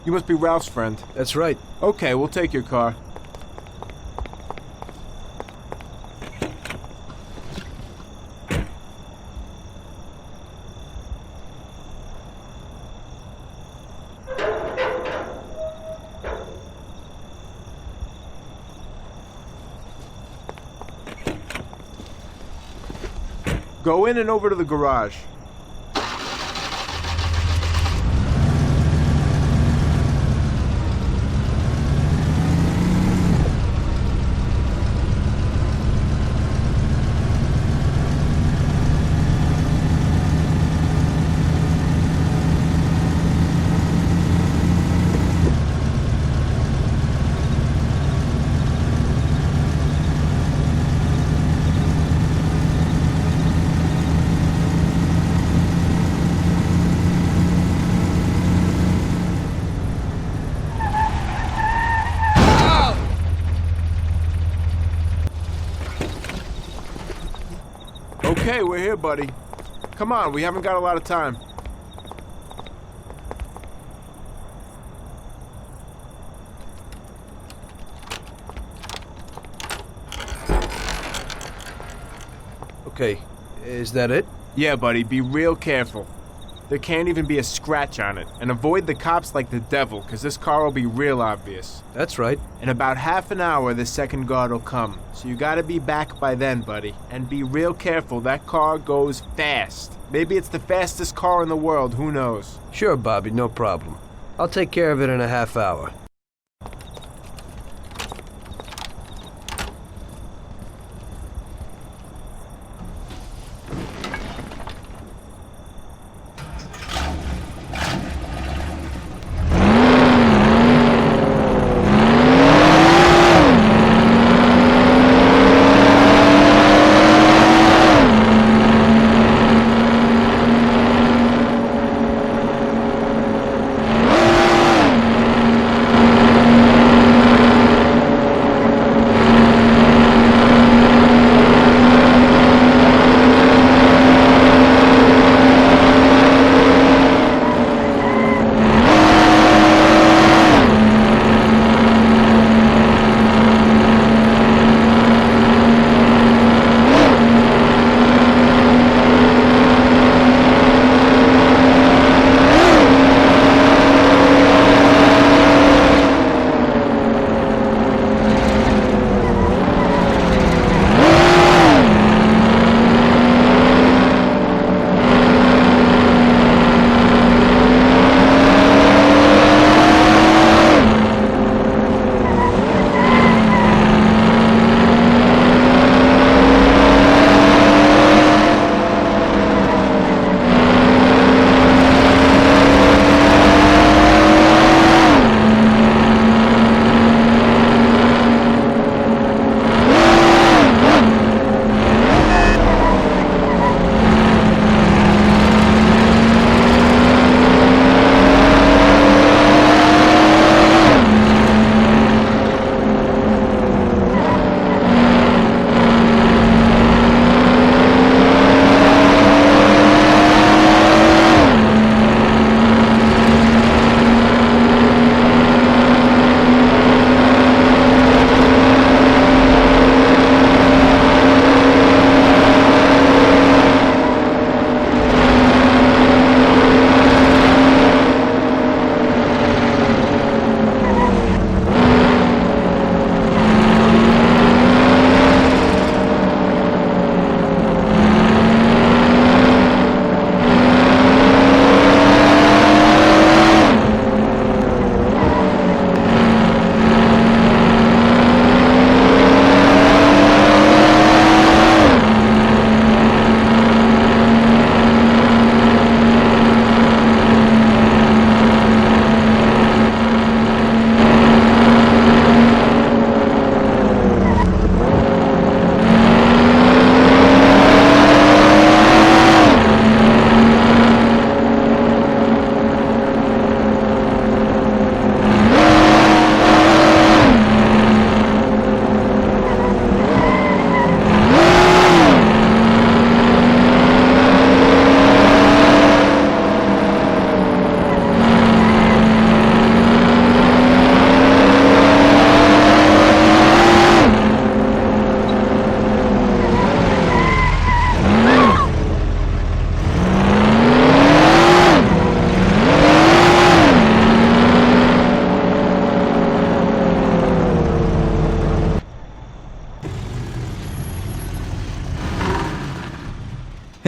You must be Ralph's friend. That's right. Okay, we'll take your car. Go in and over to the garage. Okay, we're here, buddy. Come on, we haven't got a lot of time. Okay, is that it? Yeah, buddy, be real careful. There can't even be a scratch on it. And avoid the cops like the devil, because this car will be real obvious. That's right. In about half an hour, the second guard will come. So you gotta be back by then, buddy. And be real careful, that car goes fast. Maybe it's the fastest car in the world, who knows? Sure, Bobby, no problem. I'll take care of it in a half hour.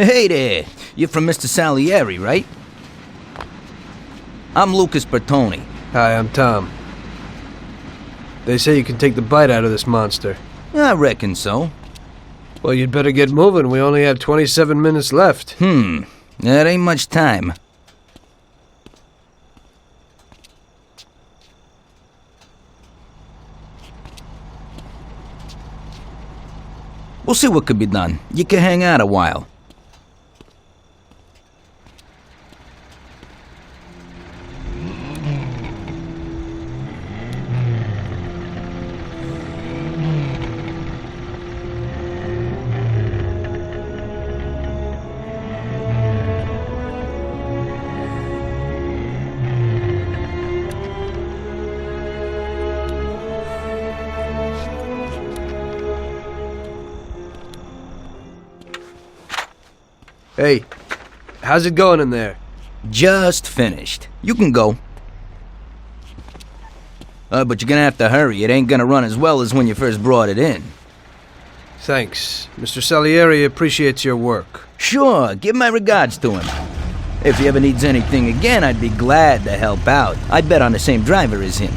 Hey there. You're from Mr. Salieri, right? I'm Lucas Bertoni. Hi, I'm Tom. They say you can take the bite out of this monster. I reckon so. Well, you'd better get moving. We only have 27 minutes left. That ain't much time. We'll see what could be done. You can hang out a while. Hey, how's it going in there? Just finished. You can go. But you're gonna have to hurry. It ain't gonna run as well as when you first brought it in. Thanks. Mr. Salieri appreciates your work. Sure, give my regards to him. If he ever needs anything again, I'd be glad to help out. I bet on the same driver as him.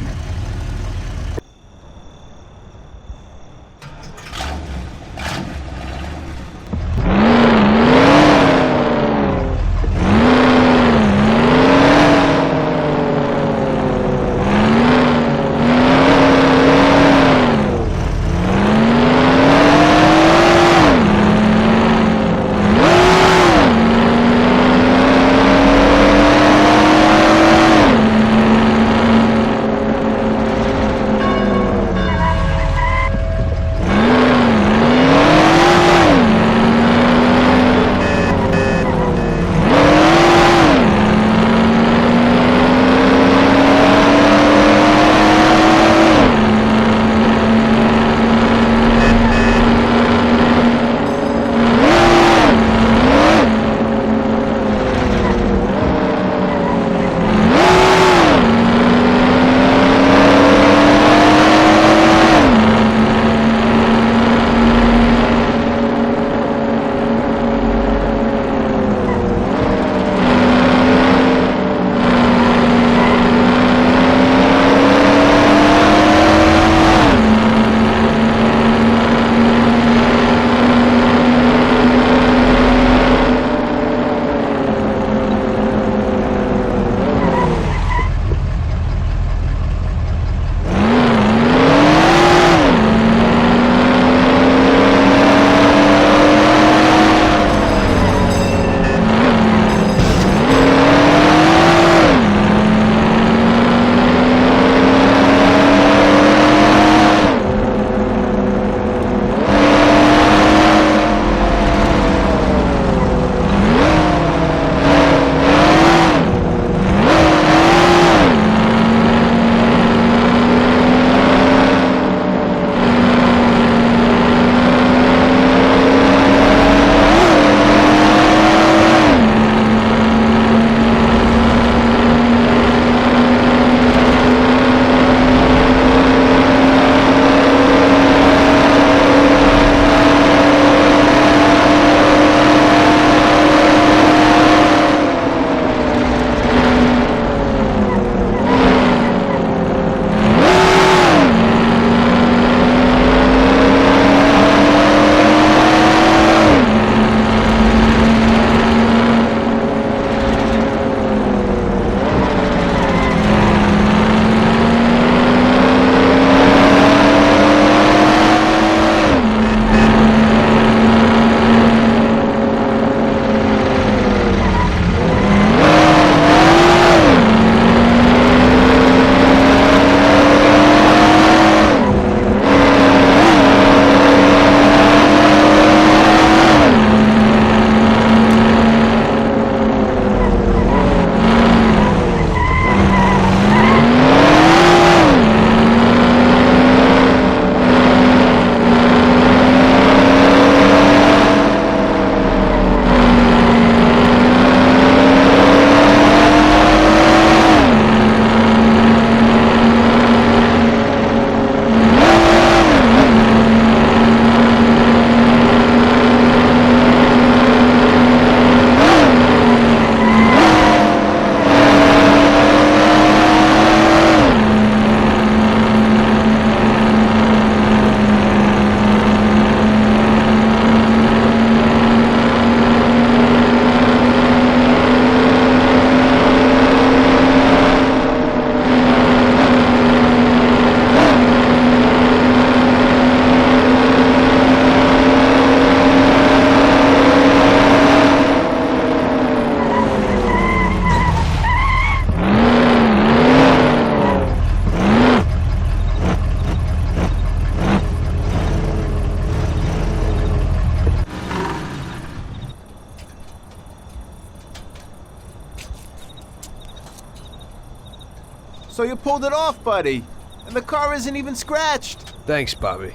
So you pulled it off, buddy. And the car isn't even scratched. Thanks, Bobby.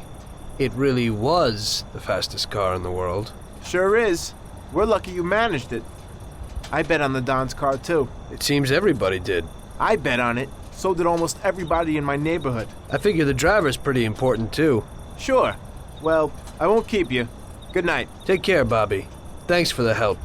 It really was the fastest car in the world. Sure is. We're lucky you managed it. I bet on the Don's car, too. It seems everybody did. I bet on it. So did almost everybody in my neighborhood. I figure the driver's pretty important, too. Sure. Well, I won't keep you. Good night. Take care, Bobby. Thanks for the help.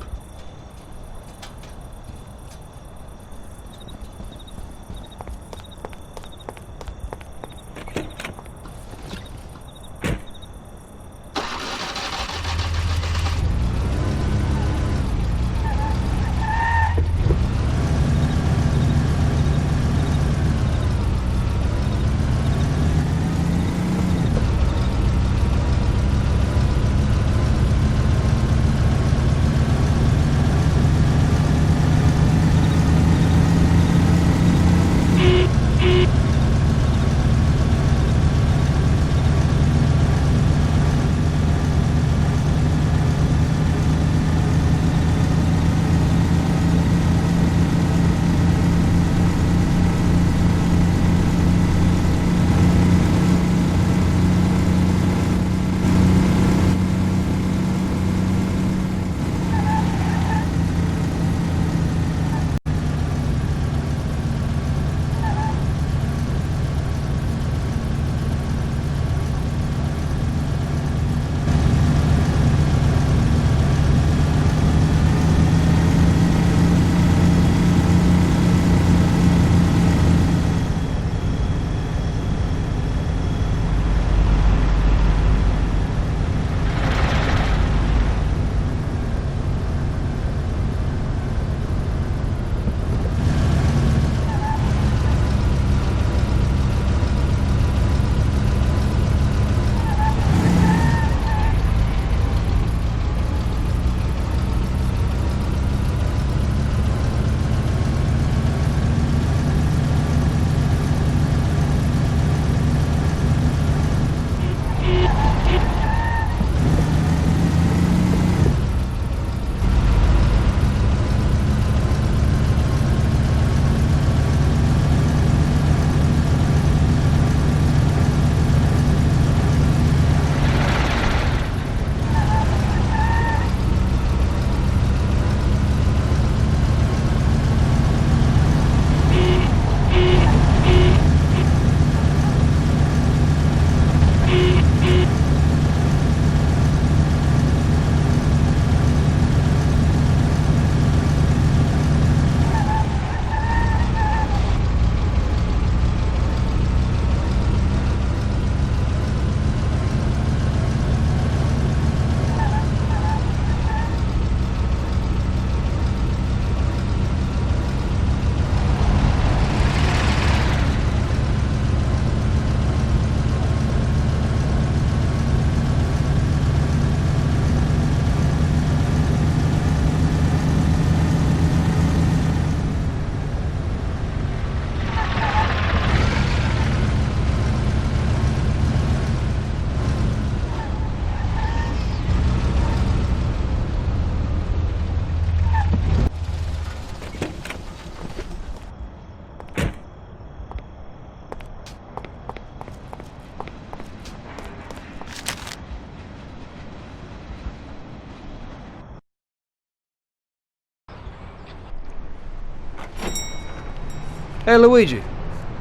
Hey, Luigi.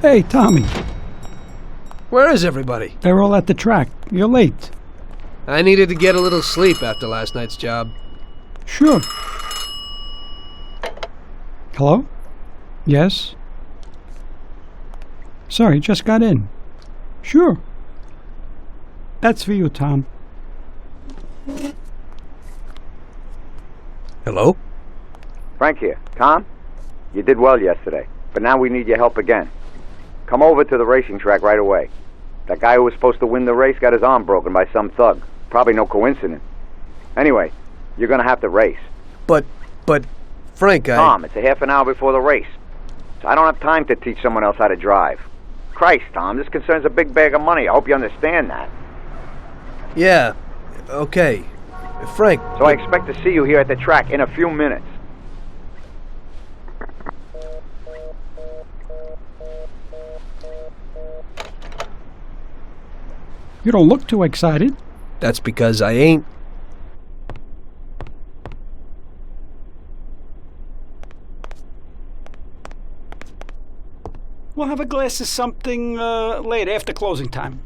Hey, Tommy. Where is everybody? They're all at the track. You're late. I needed to get a little sleep after last night's job. Sure. Hello? Yes? Sorry, just got in. Sure. That's for you, Tom. Hello? Frank here. Tom? You did well yesterday, but now we need your help again. Come over to the racing track right away. That guy who was supposed to win the race got his arm broken by some thug. Probably no coincidence. Anyway, you're gonna have to race. But, Frank, Tom, it's a half an hour before the race. So I don't have time to teach someone else how to drive. Christ, Tom, this concerns a big bag of money. I hope you understand that. Yeah, okay. Frank... So I expect to see you here at the track in a few minutes. You don't look too excited. That's because I ain't. We'll have a glass of something later, after closing time.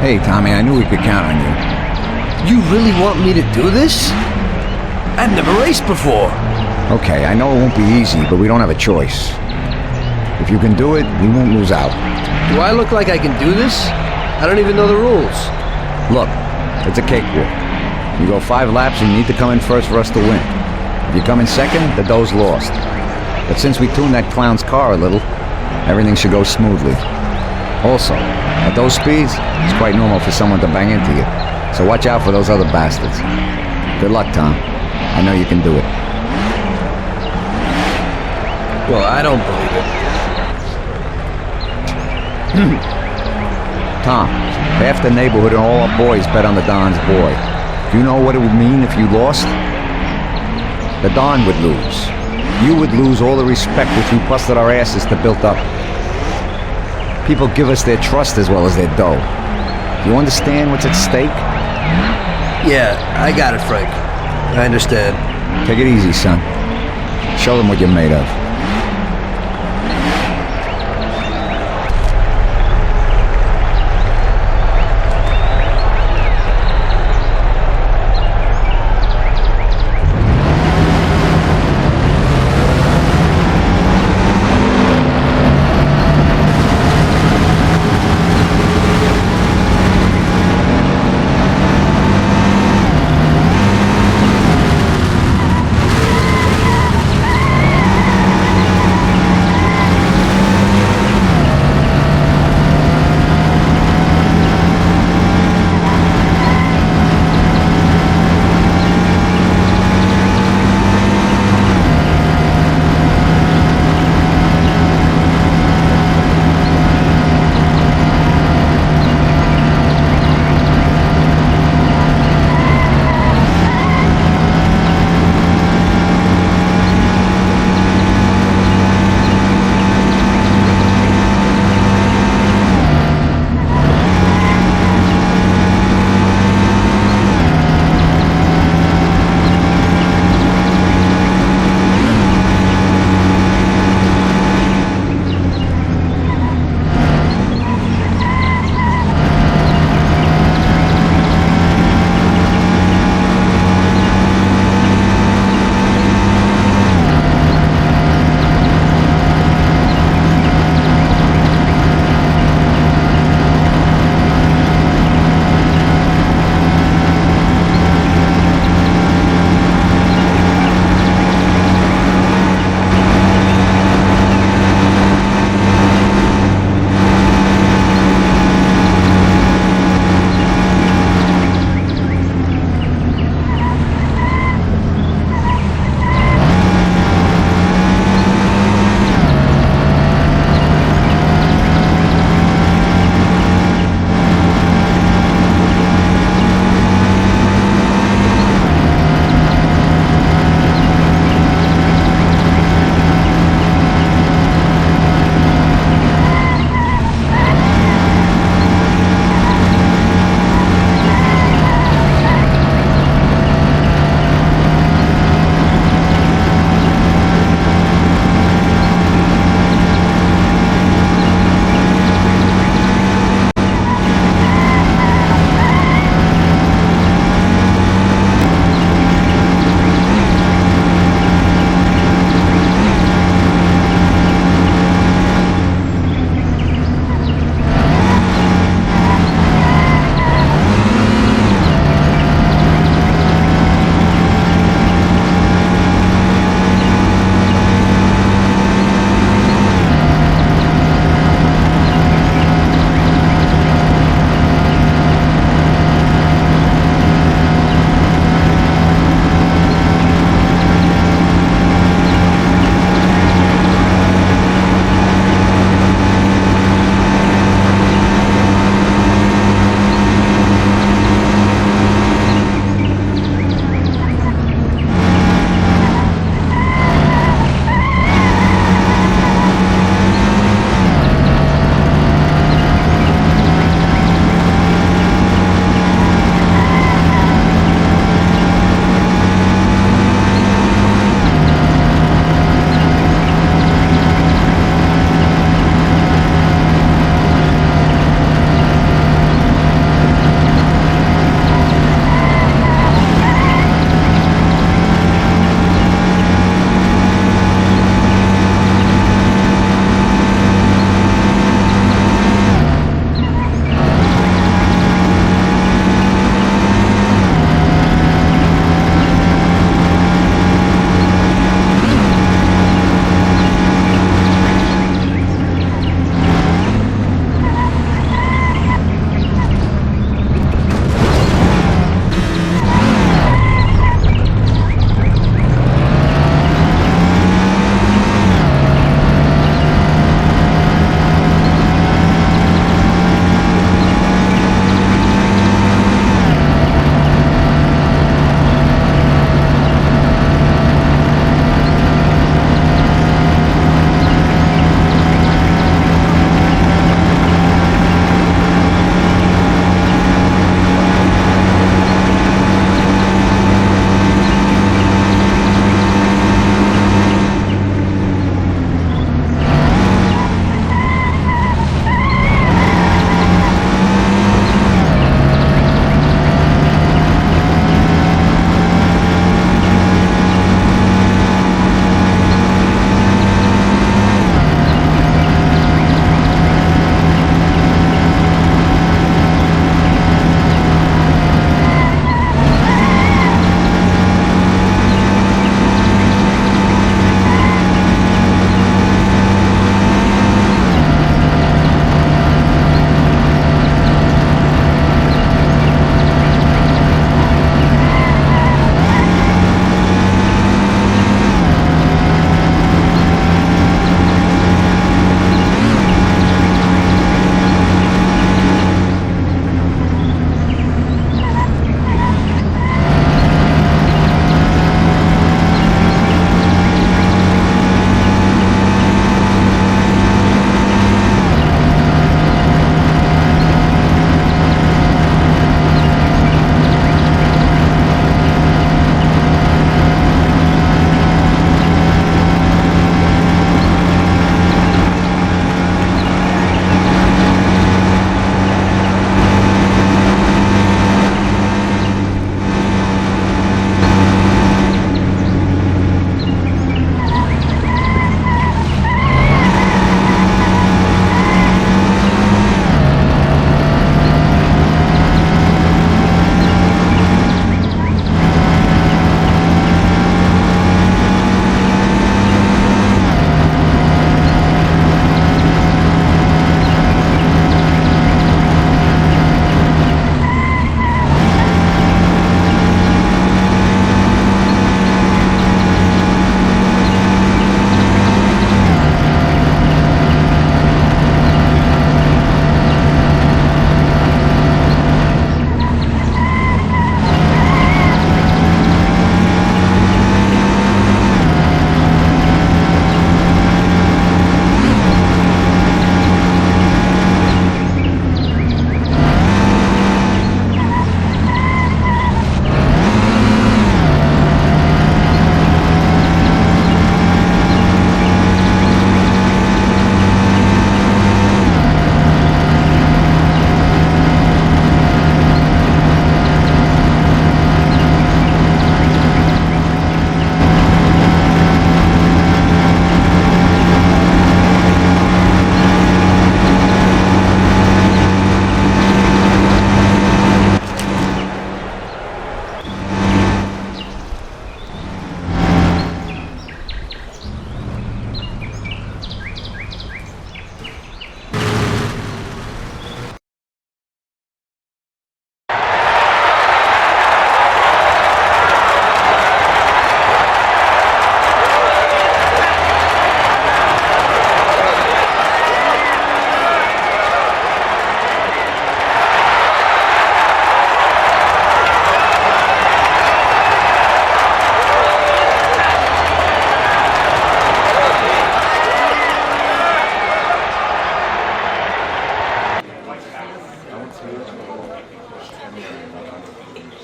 Hey, Tommy, I knew we could count on you. You really want me to do this? I've never raced before. Okay, I know it won't be easy, but we don't have a choice. If you can do it, we won't lose out. Do I look like I can do this? I don't even know the rules. Look, it's a cakewalk. You go 5 laps and you need to come in first for us to win. If you come in second, the dough's lost. But since we tuned that clown's car a little, everything should go smoothly. Also, at those speeds, it's quite normal for someone to bang into you. So watch out for those other bastards. Good luck, Tom. I know you can do it. Well, I don't believe it. Tom, half the neighborhood and all our boys bet on the Don's boy. Do you know what it would mean if you lost? The Don would lose. You would lose all the respect which we busted our asses to build up. People give us their trust as well as their dough. Do you understand what's at stake? Yeah, I got it, Frank. I understand. Take it easy, son. Show them what you're made of.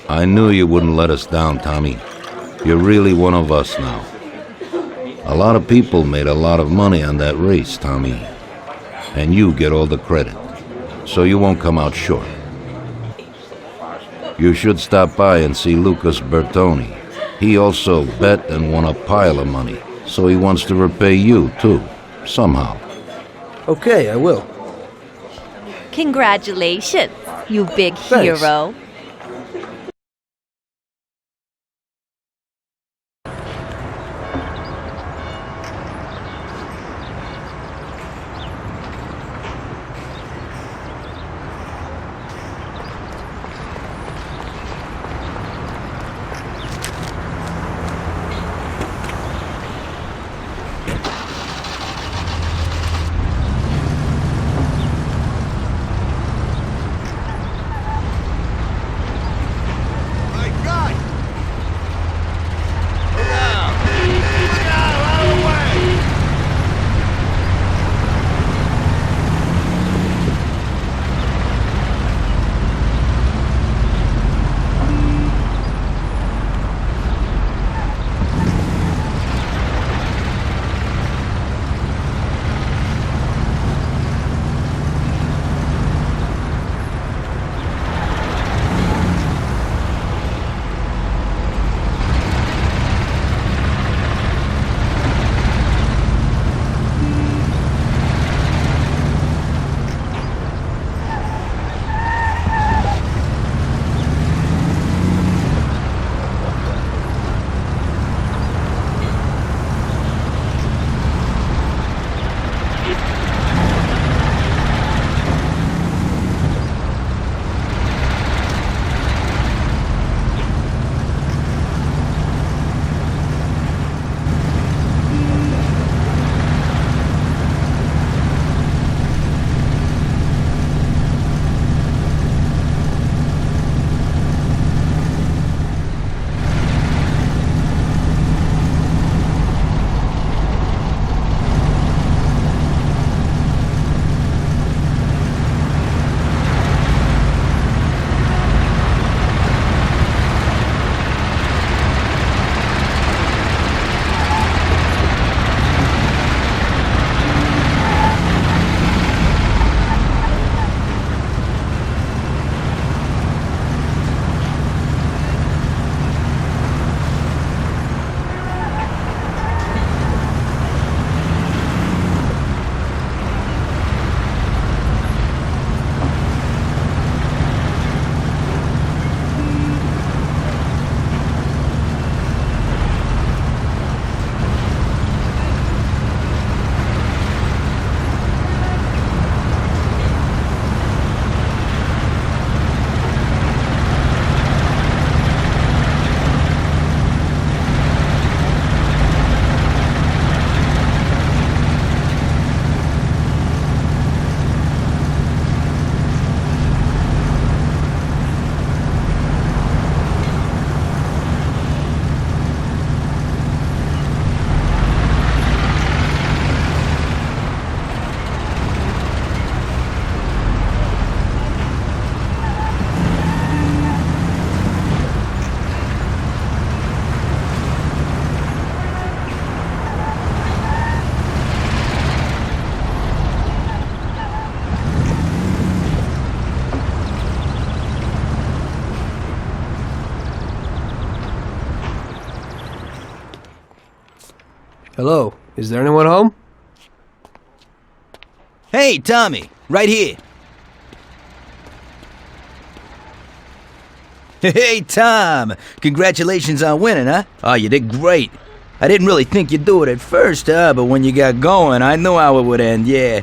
I knew you wouldn't let us down, Tommy. You're really one of us now. A lot of people made a lot of money on that race, Tommy. And you get all the credit. So you won't come out short. You should stop by and see Lucas Bertoni. He also bet and won a pile of money. So he wants to repay you, too. Somehow. Okay, I will. Congratulations, you big Thanks. hero. Hello, is there anyone home? Hey, Tommy, right here. Hey, Tom, congratulations on winning, huh? Oh, you did great. I didn't really think you'd do it at first, but when you got going, I knew how it would end, yeah.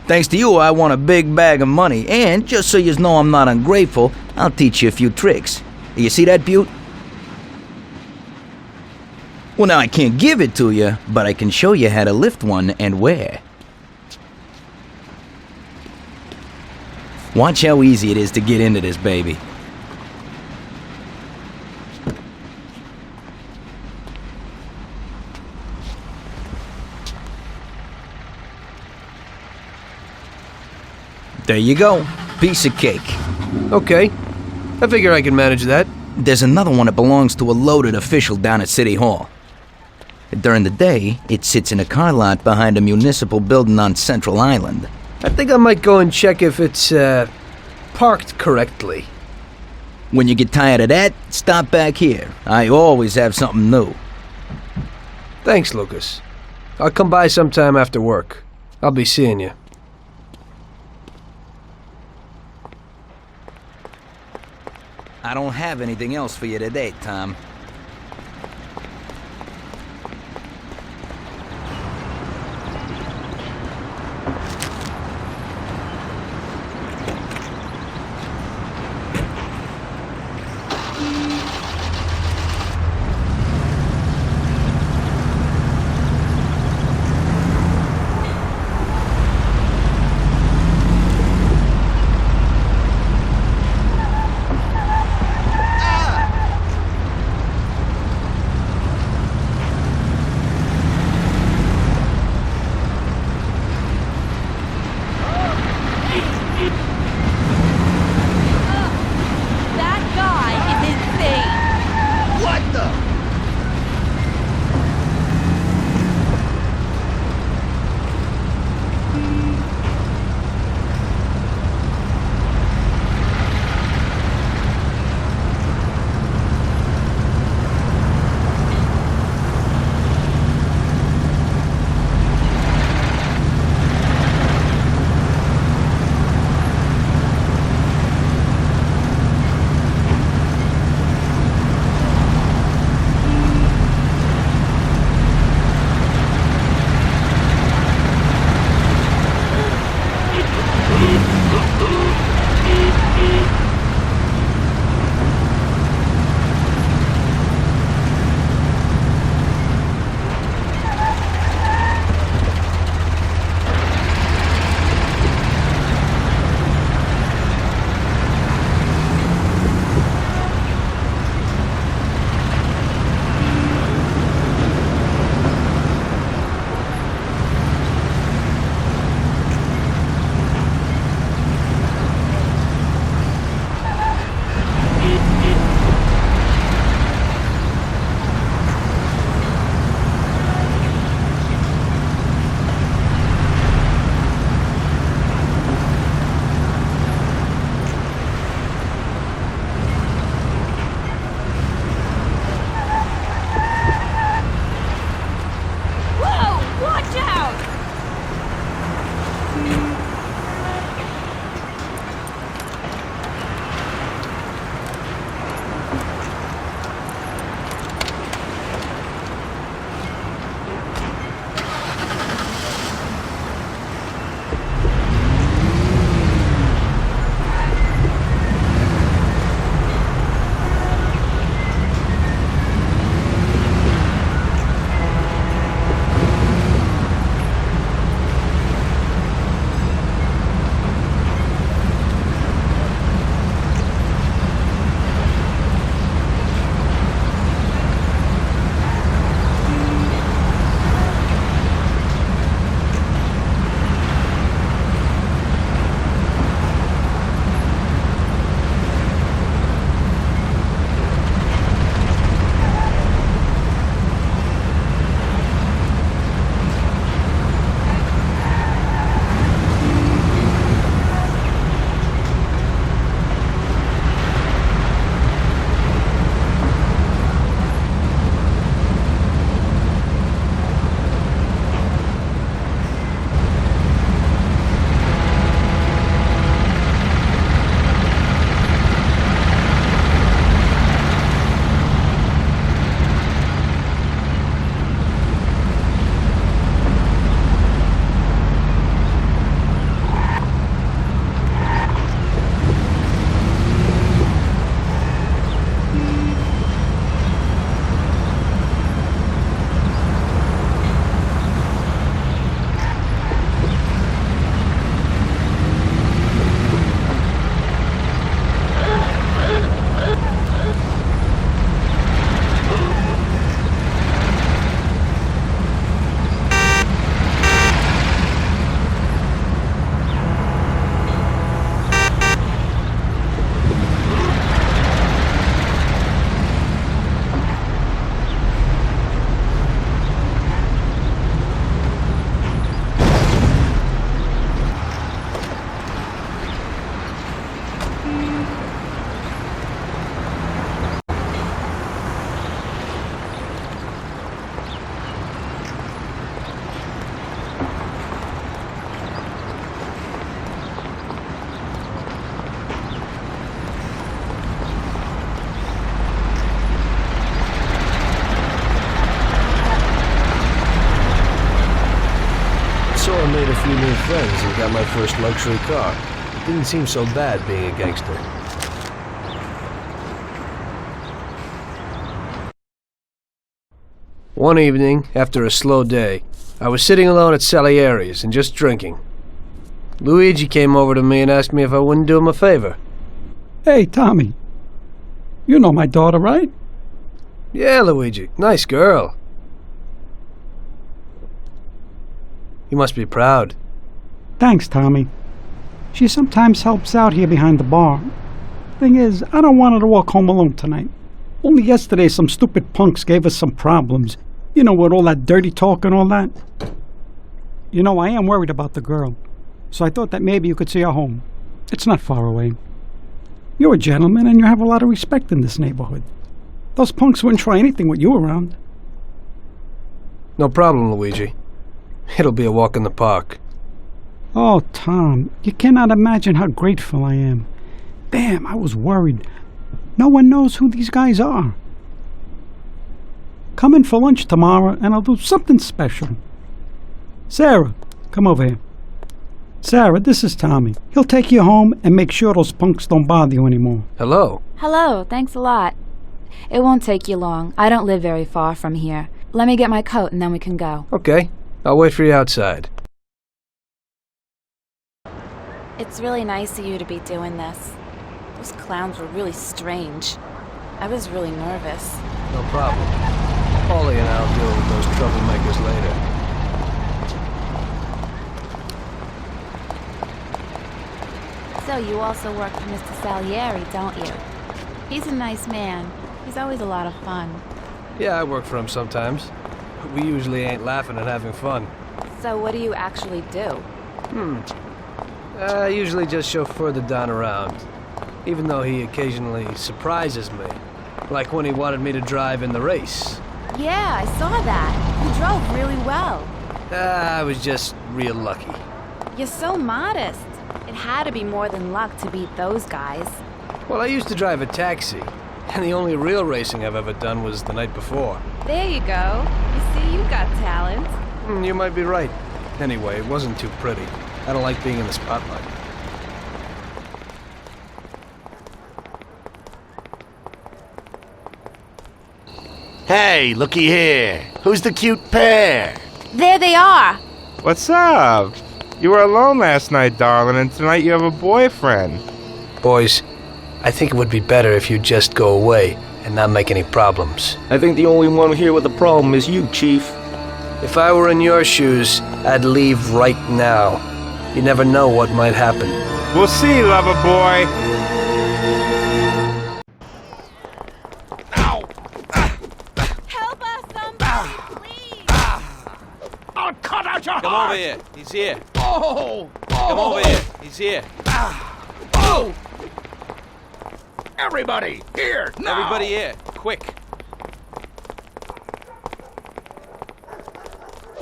Thanks to you, I won a big bag of money, and just so you know I'm not ungrateful, I'll teach you a few tricks. You see that, Butte? Well, now I can't give it to you, but I can show you how to lift one and where. Watch how easy it is to get into this baby. There you go. Piece of cake. Okay. I figure I can manage that. There's another one that belongs to a loaded official down at City Hall. During the day, it sits in a car lot behind a municipal building on Central Island. I think I might go and check if it's, parked correctly. When you get tired of that, stop back here. I always have something new. Thanks, Lucas. I'll come by sometime after work. I'll be seeing you. I don't have anything else for you today, Tom. few new friends and got my first luxury car. It didn't seem so bad being a gangster. One evening, after a slow day, I was sitting alone at Salieri's and just drinking. Luigi came over to me and asked me if I wouldn't do him a favor. Hey, Tommy. You know my daughter, right? Yeah, Luigi. Nice girl. You must be proud. Thanks, Tommy. She sometimes helps out here behind the bar. Thing is, I don't want her to walk home alone tonight. Only yesterday some stupid punks gave us some problems. You know, with all that dirty talk and all that. You know, I am worried about the girl. So I thought that maybe you could see her home. It's not far away. You're a gentleman and you have a lot of respect in this neighborhood. Those punks wouldn't try anything with you around. No problem, Luigi. It'll be a walk in the park. Oh, Tom, you cannot imagine how grateful I am. Damn, I was worried. No one knows who these guys are. Come in for lunch tomorrow and I'll do something special. Sarah, come over here. Sarah, this is Tommy. He'll take you home and make sure those punks don't bother you anymore. Hello. Hello, thanks a lot. It won't take you long. I don't live very far from here. Let me get my coat and then we can go. Okay. I'll wait for you outside. It's really nice of you to be doing this. Those clowns were really strange. I was really nervous. No problem. Paulie and I'll deal with those troublemakers later. So you also work for Mr. Salieri, don't you? He's a nice man. He's always a lot of fun. Yeah, I work for him sometimes. We usually ain't laughing and having fun. So what do you actually do? I usually just chauffeur the Don around. Even though he occasionally surprises me. Like when he wanted me to drive in the race. Yeah, I saw that. You drove really well. I was just real lucky. You're so modest. It had to be more than luck to beat those guys. Well, I used to drive a taxi. And the only real racing I've ever done was the night before. There you go. You see, you got talent. You might be right. Anyway, it wasn't too pretty. I don't like being in the spotlight. Hey, looky here. Who's the cute pair? There they are. What's up? You were alone last night, darling, and tonight you have a boyfriend. Boys, I think it would be better if you just go away and not make any problems. I think the only one here with a problem is you, Chief. If I were in your shoes, I'd leave right now. You never know what might happen. We'll see, lover boy. Help us, somebody, please! I'll cut out your Come heart! over here. He's here. Oh! Come over here. He's here. Oh! Everybody, here, now! Everybody here. Quick.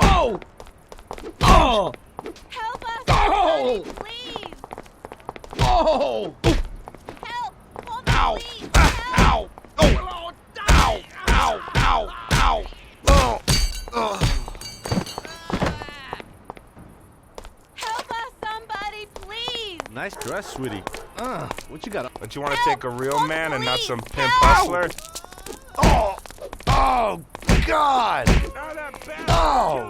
Oh! Oh! Help us, Oh! somebody, please! Oh! Help! Hold Ow! me, please! Ow! Oh! Ow! Ow! Ow! Ow! Oh! Help us, somebody, please! Nice dress, sweetie. What you got? Don't you want to Help! take a real man and not some pimp Help! hustler? Oh! Oh! God! Oh!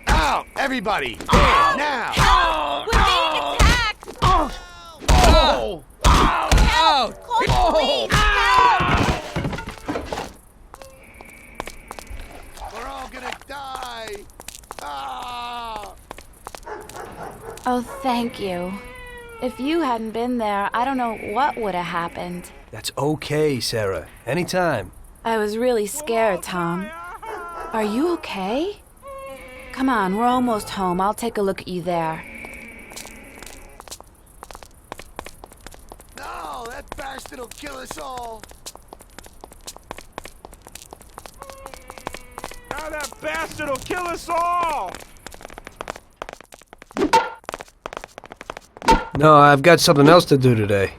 Ow! Everybody! Here, now! Help! We're being attacked! Oh! Oh! Help! Call the police! Help! We're all gonna die! Ah! Oh, thank you. If you hadn't been there, I don't know what would have happened. That's okay, Sarah. Anytime. I was really scared, Tom. Are you okay? Come on, we're almost home. I'll take a look at you there. No, that bastard will kill us all. Now that bastard will kill us all! No, I've got something else to do today.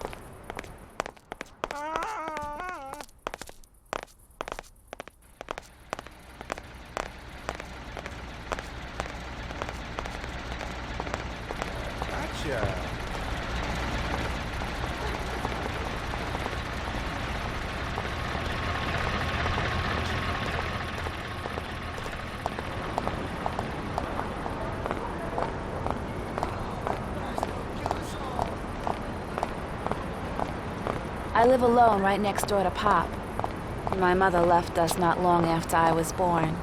live alone right next door to Pop. My mother left us not long after I was born.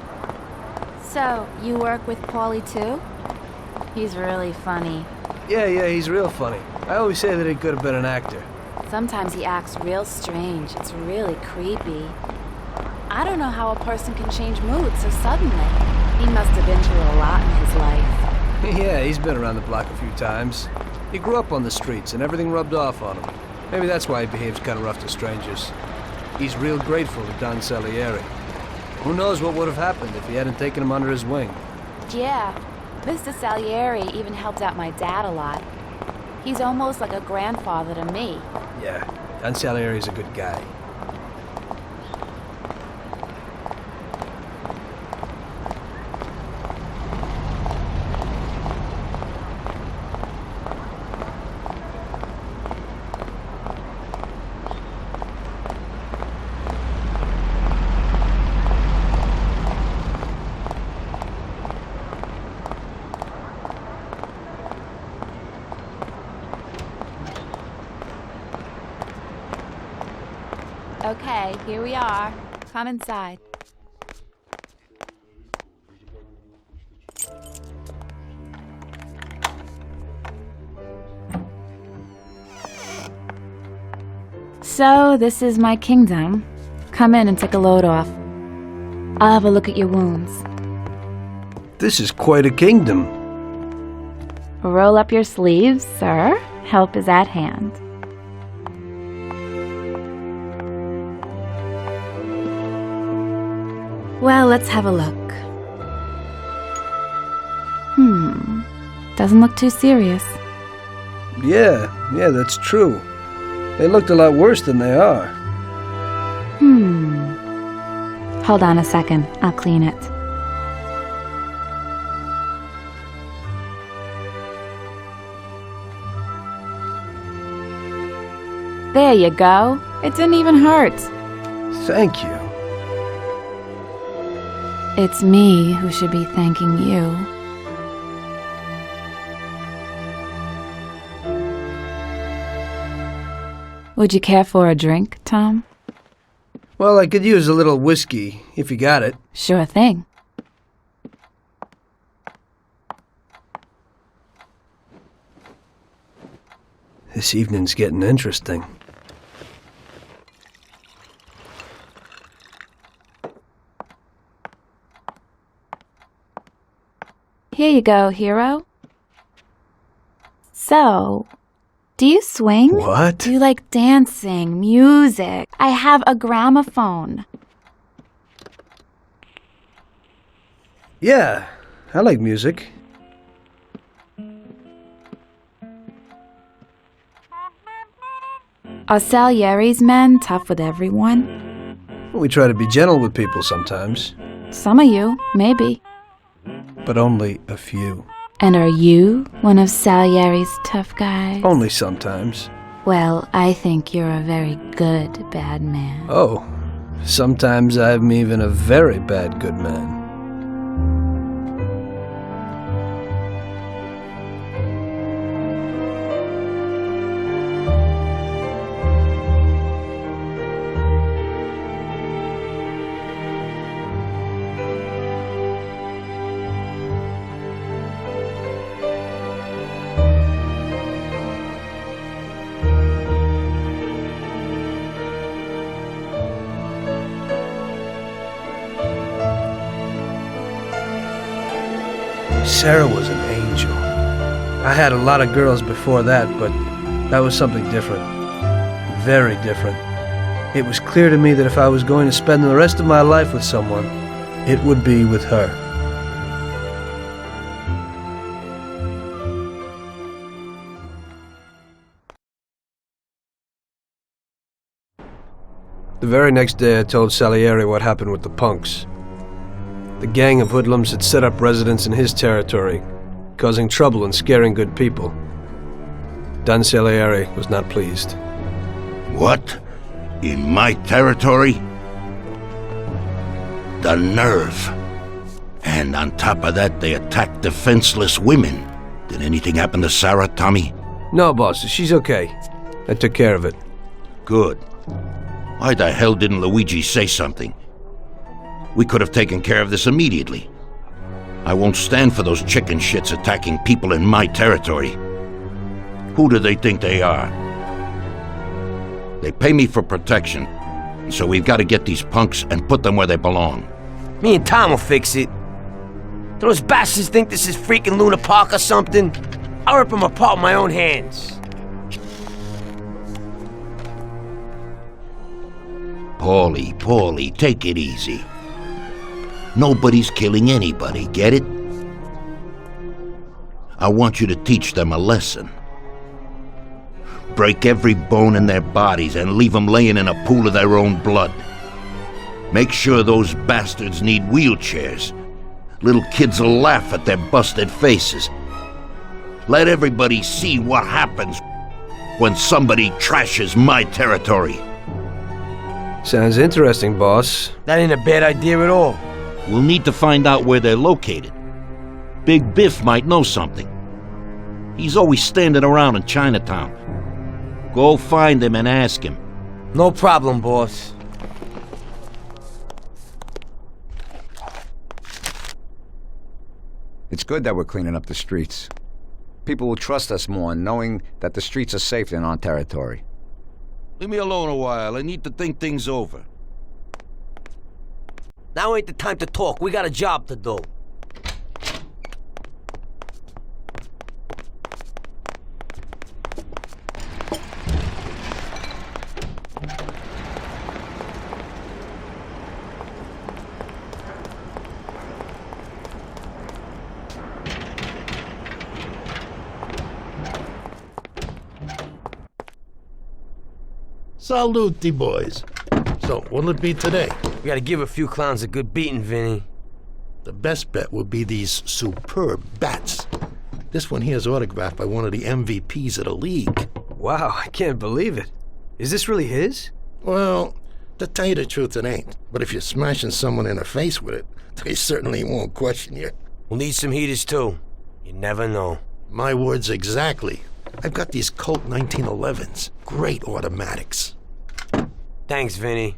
So, you work with Paulie too? He's really funny. Yeah, he's real funny. I always say that he could have been an actor. Sometimes he acts real strange. It's really creepy. I don't know how a person can change mood so suddenly. He must have been through a lot in his life. Yeah, he's been around the block a few times. He grew up on the streets and everything rubbed off on him. Maybe that's why he behaves kind of rough to strangers. He's real grateful to Don Salieri. Who knows what would have happened if he hadn't taken him under his wing. Yeah, Mr. Salieri even helped out my dad a lot. He's almost like a grandfather to me. Yeah, Don Salieri's a good guy. Okay, here we are. Come inside. So, this is my kingdom. Come in and take a load off. I'll have a look at your wounds. This is quite a kingdom. Roll up your sleeves, sir. Help is at hand. Well, let's have a look. Doesn't look too serious. Yeah, that's true. They looked a lot worse than they are. Hold on a second. I'll clean it. There you go. It didn't even hurt. Thank you. It's me who should be thanking you. Would you care for a drink, Tom? Well, I could use a little whiskey, if you got it. Sure thing. This evening's getting interesting. Here you go, hero. So, do you swing? What? Do you like dancing, music? I have a gramophone. Yeah, I like music. Are Salieri's men tough with everyone? We try to be gentle with people sometimes. Some of you, maybe. But only a few. And are you one of Salieri's tough guys? Only sometimes. Well, I think you're a very good bad man. Oh, sometimes I'm even a very bad good man. Sarah was an angel. I had a lot of girls before that, but that was something different. Very different. It was clear to me that if I was going to spend the rest of my life with someone, it would be with her. The very next day I told Salieri what happened with the punks. The gang of hoodlums had set up residence in his territory, causing trouble and scaring good people. Don Salieri was not pleased. What? In my territory? The nerve. And on top of that, they attacked defenseless women. Did anything happen to Sarah, Tommy? No, boss. She's okay. I took care of it. Good. Why the hell didn't Luigi say something? We could have taken care of this immediately. I won't stand for those chicken shits attacking people in my territory. Who do they think they are? They pay me for protection, so we've got to get these punks and put them where they belong. Me and Tom will fix it. Do those bastards think this is freaking Luna Park or something? I'll rip them apart with my own hands. Paulie, take it easy. Nobody's killing anybody, get it? I want you to teach them a lesson. Break every bone in their bodies and leave them laying in a pool of their own blood. Make sure those bastards need wheelchairs. Little kids will laugh at their busted faces. Let everybody see what happens when somebody trashes my territory. Sounds interesting, boss. That ain't a bad idea at all. We'll need to find out where they're located. Big Biff might know something. He's always standing around in Chinatown. Go find him and ask him. No problem, boss. It's good that we're cleaning up the streets. People will trust us more knowing that the streets are safe in our territory. Leave me alone a while. I need to think things over. Now ain't the time to talk. We got a job to do. Salute, boys. So, what'll it be today? We gotta give a few clowns a good beating, Vinny. The best bet would be these superb bats. This one here is autographed by one of the MVPs of the league. Wow, I can't believe it. Is this really his? Well, to tell you the truth, it ain't. But if you're smashing someone in the face with it, they certainly won't question you. We'll need some heaters, too. You never know. My words exactly. I've got these Colt 1911s. Great automatics. Thanks, Vinny.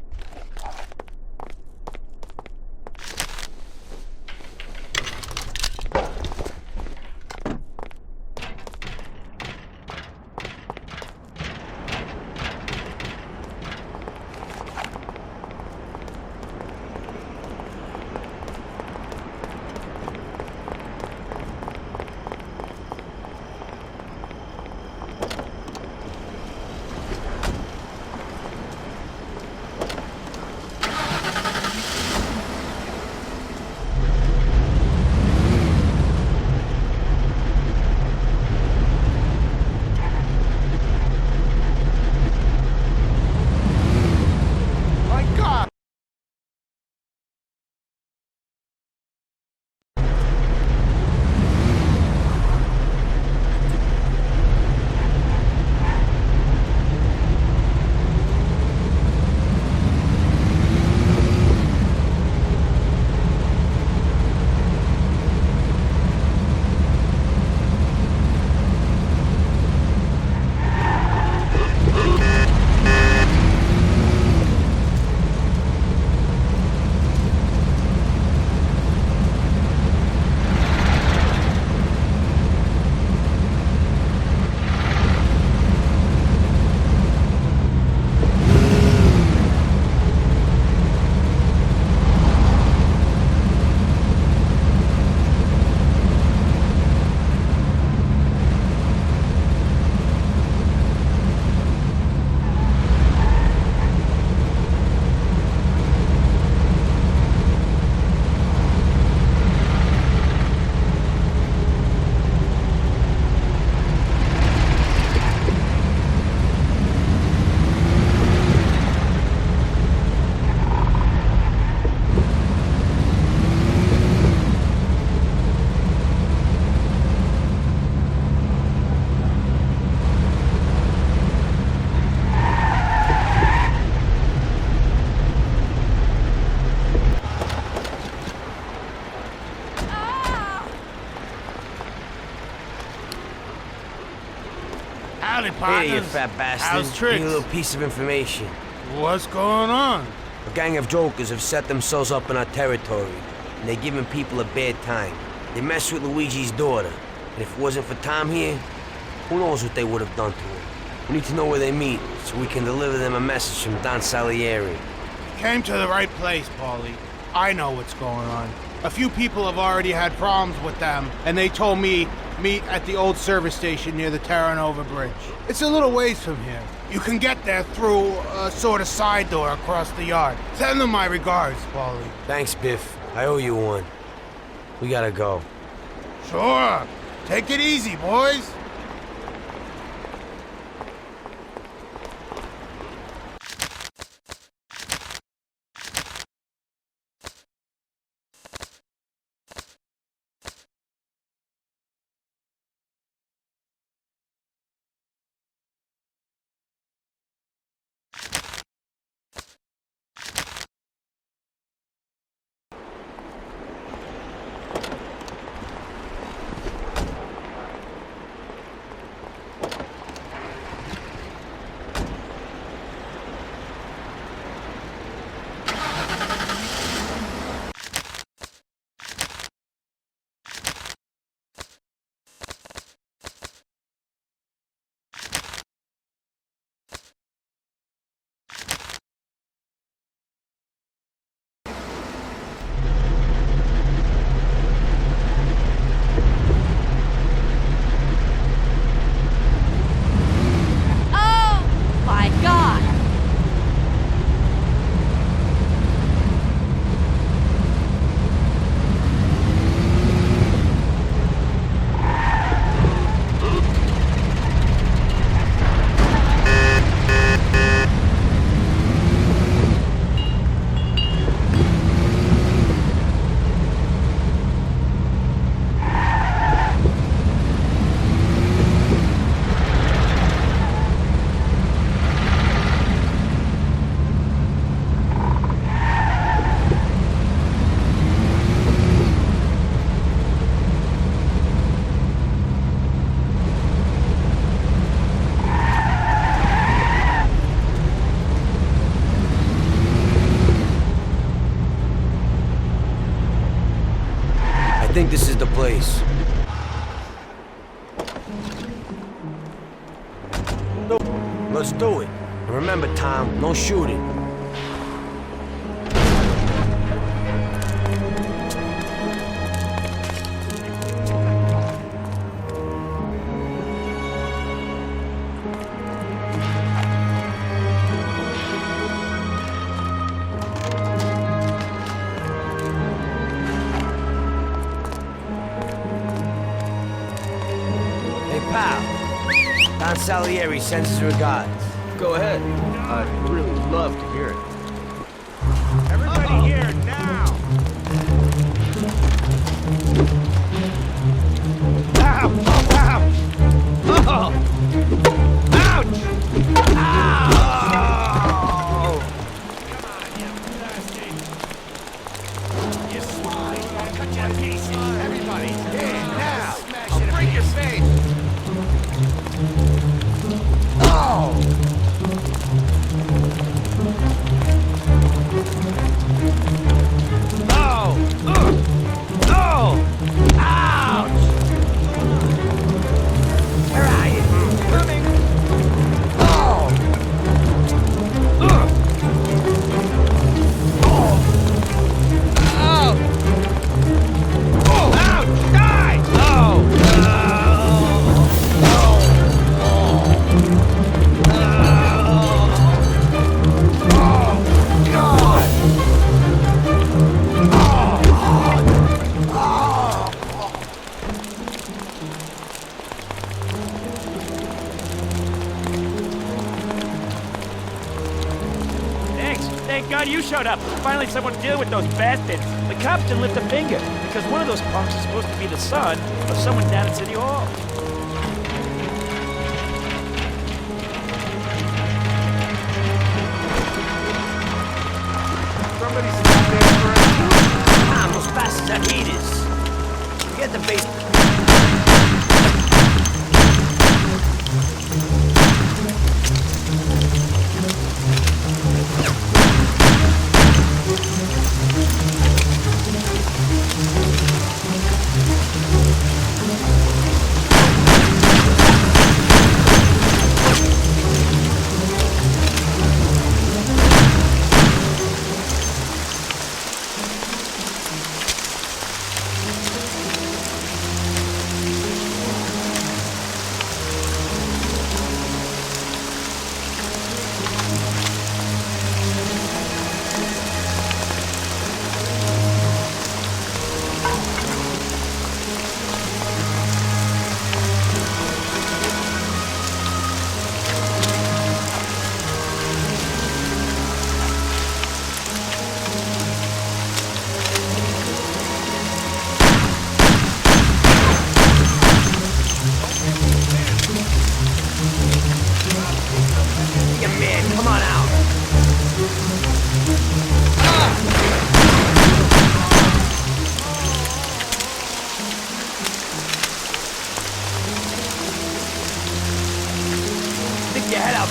Howdy, partners. Hey, you fat bastard. How's tricks? Give me a little piece of information. What's going on? A gang of jokers have set themselves up in our territory, and they're giving people a bad time. They messed with Luigi's daughter, and if it wasn't for Tom here, who knows what they would have done to her. We need to know where they meet, so we can deliver them a message from Don Salieri. Came to the right place, Paulie. I know what's going on. A few people have already had problems with them, and they told me meet at the old service station near the Terranova Bridge. It's a little ways from here. You can get there through a sort of side door across the yard. Send them my regards, Paulie. Thanks, Biff. I owe you one. We gotta go. Sure. Take it easy, boys. I think this is the place. Let's do it. And remember, Tom, no shooting. Don Salieri sends his regards. Go ahead. I'd really love to hear it. Everybody here, now! Ow! Ow! Oh! Ouch! Ow! Come on, you bastard! You swine! Cut you to pieces! Everybody, here, now! I'll break your face! Oh! Thank God you showed up. Finally someone to deal with those bastards. The cops didn't lift a finger, because one of those punks is supposed to be the son of someone down at City Hall. Somebody stop there for us. Tom, those bastards have heaters. Forget the base.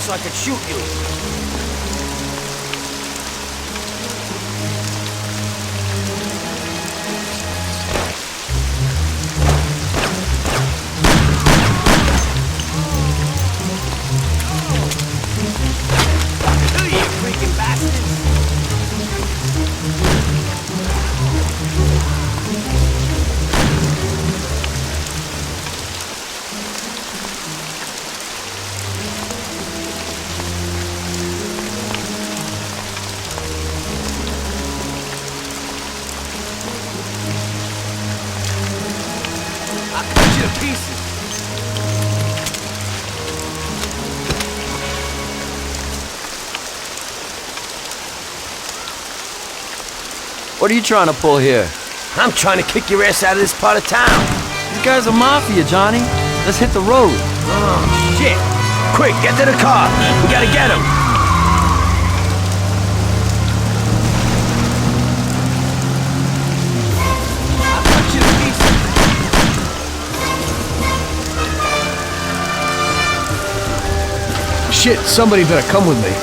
so I could shoot you. You freaking bastards! I'll cut you to pieces. What are you trying to pull here? I'm trying to kick your ass out of this part of town. These guys are Mafia, Johnny. Let's hit the road. Oh, shit. Quick, get to the car. We gotta get him. I'll cut you to pieces. Shit, somebody better come with me.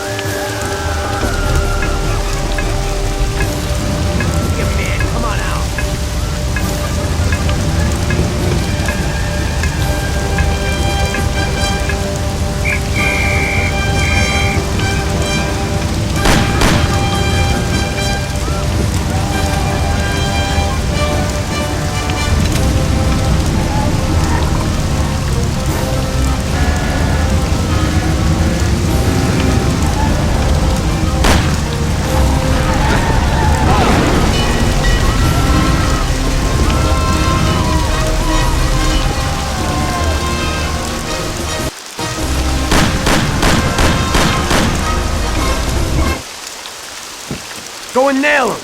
Go and nail him.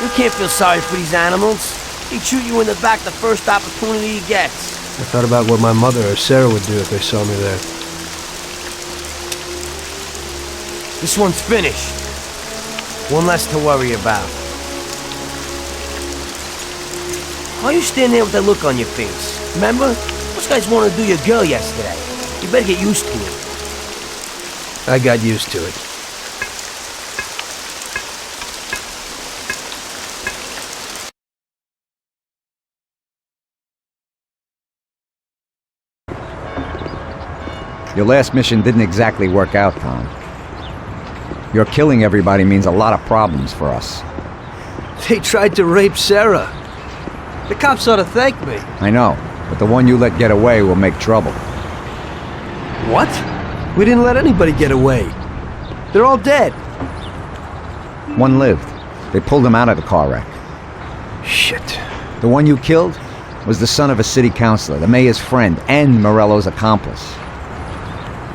You can't feel sorry for these animals. He'd shoot you in the back the first opportunity he gets. I thought about what my mother or Sarah would do if they saw me there. This one's finished. One less to worry about. Why are you standing there with that look on your face? Remember? Those guys wanted to do your girl yesterday. You better get used to it. I got used to it. Your last mission didn't exactly work out, Tom. Your killing everybody means a lot of problems for us. They tried to rape Sarah. The cops ought to thank me. I know, but the one you let get away will make trouble. What? We didn't let anybody get away. They're all dead. One lived. They pulled him out of the car wreck. Shit. The one you killed was the son of a city councilor, the mayor's friend, and Morello's accomplice.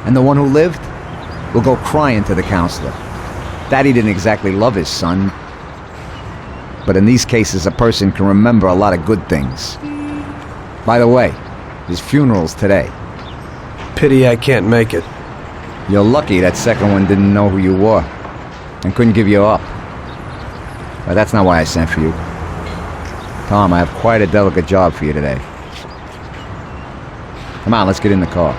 And the one who lived will go crying to the councilor. Daddy didn't exactly love his son, but in these cases, a person can remember a lot of good things. By the way, his funeral's today. Pity I can't make it. You're lucky that second one didn't know who you were and couldn't give you up. But that's not why I sent for you. Tom, I have quite a delicate job for you today. Come on, let's get in the car.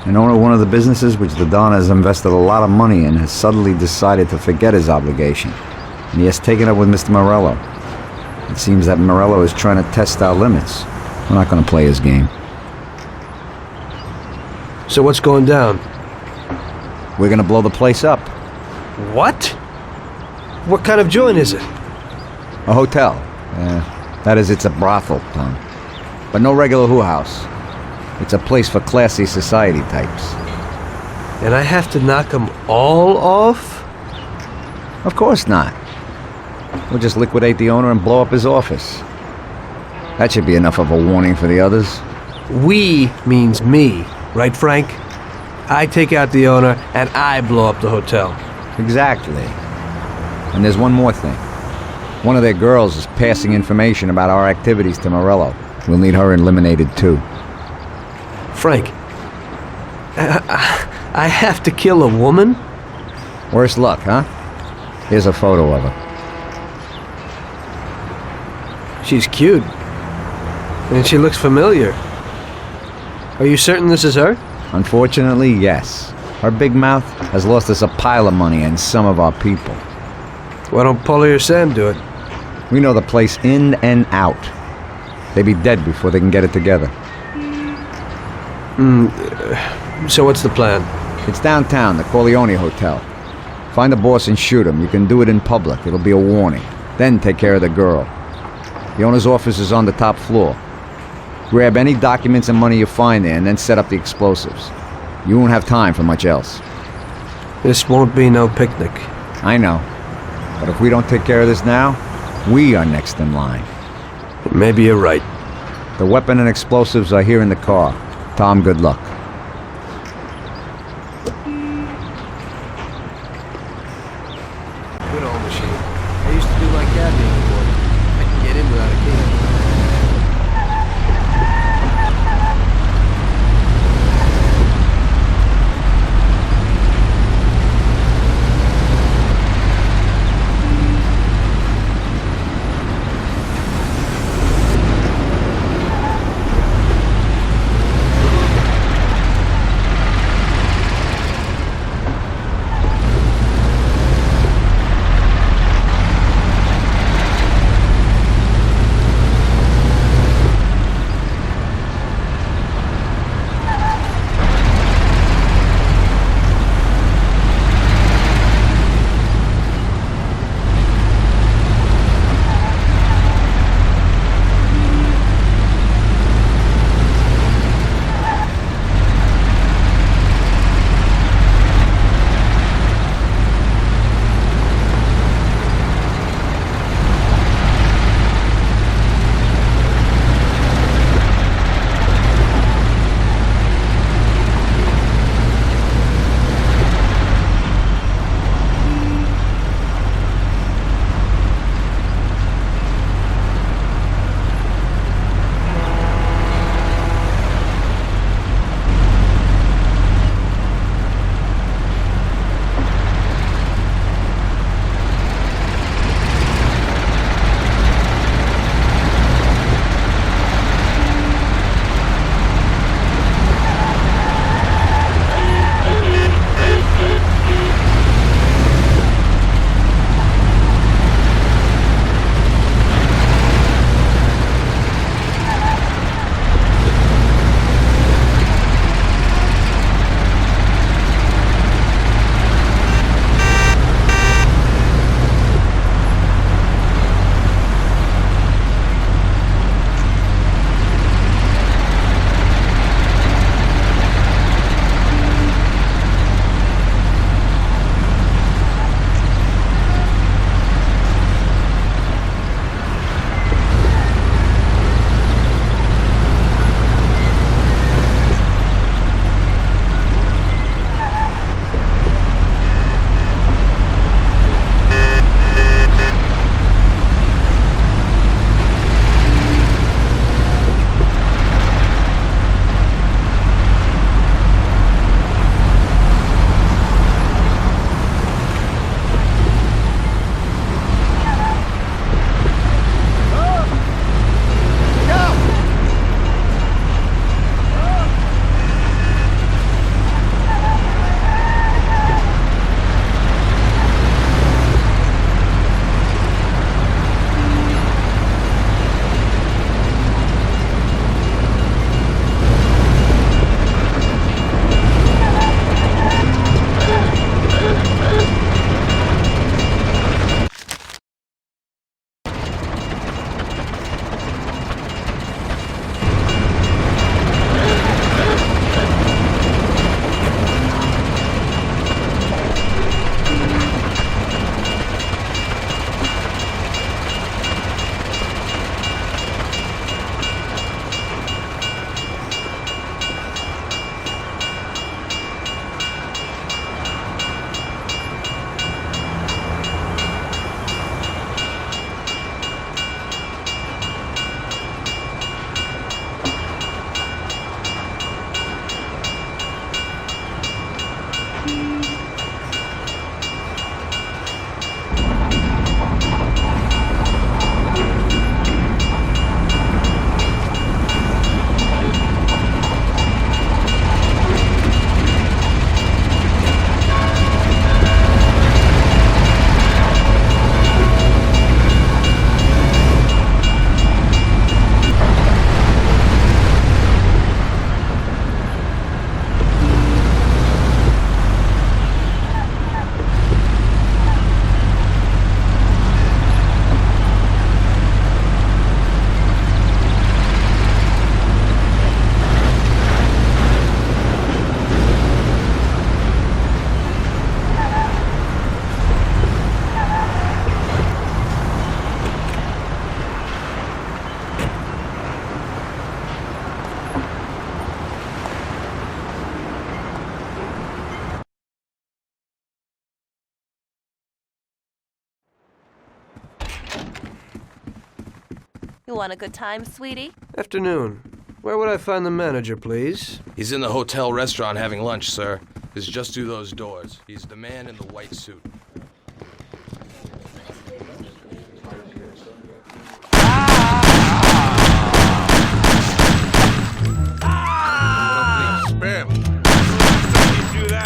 An owner of one of the businesses which the Don has invested a lot of money in has suddenly decided to forget his obligation, and he has taken up with Mr. Morello. It seems that Morello is trying to test our limits. We're not going to play his game. So what's going down? We're going to blow the place up. What? What kind of joint is it? A hotel. That is, it's a brothel, Tom. But no regular house. It's a place for classy society types. And I have to knock them all off? Of course not. We'll just liquidate the owner and blow up his office. That should be enough of a warning for the others. We means me, right, Frank? I take out the owner, and I blow up the hotel. Exactly. And there's one more thing. One of their girls is passing information about our activities to Morello. We'll need her eliminated too. Frank, I have to kill a woman? Worse luck, huh? Here's a photo of her. She's cute. And she looks familiar. Are you certain this is her? Unfortunately, yes. Her big mouth has lost us a pile of money and some of our people. Why don't Paulie or Sam do it? We know the place in and out. They'd be dead before they can get it together. So what's the plan? It's downtown, the Corleone Hotel. Find the boss and shoot him. You can do it in public. It'll be a warning. Then take care of the girl. The owner's office is on the top floor. Grab any documents and money you find there and then set up the explosives. You won't have time for much else. This won't be no picnic. I know. But if we don't take care of this now, we are next in line. Maybe you're right. The weapon and explosives are here in the car. Tom, good luck. Good old machine. I used to do like that the other morning. I can get in without a key. You want a good time, sweetie? Afternoon. Where would I find the manager, please? He's in the hotel restaurant having lunch, sir. It's just through those doors. He's the man in the white suit. Spam. Do that.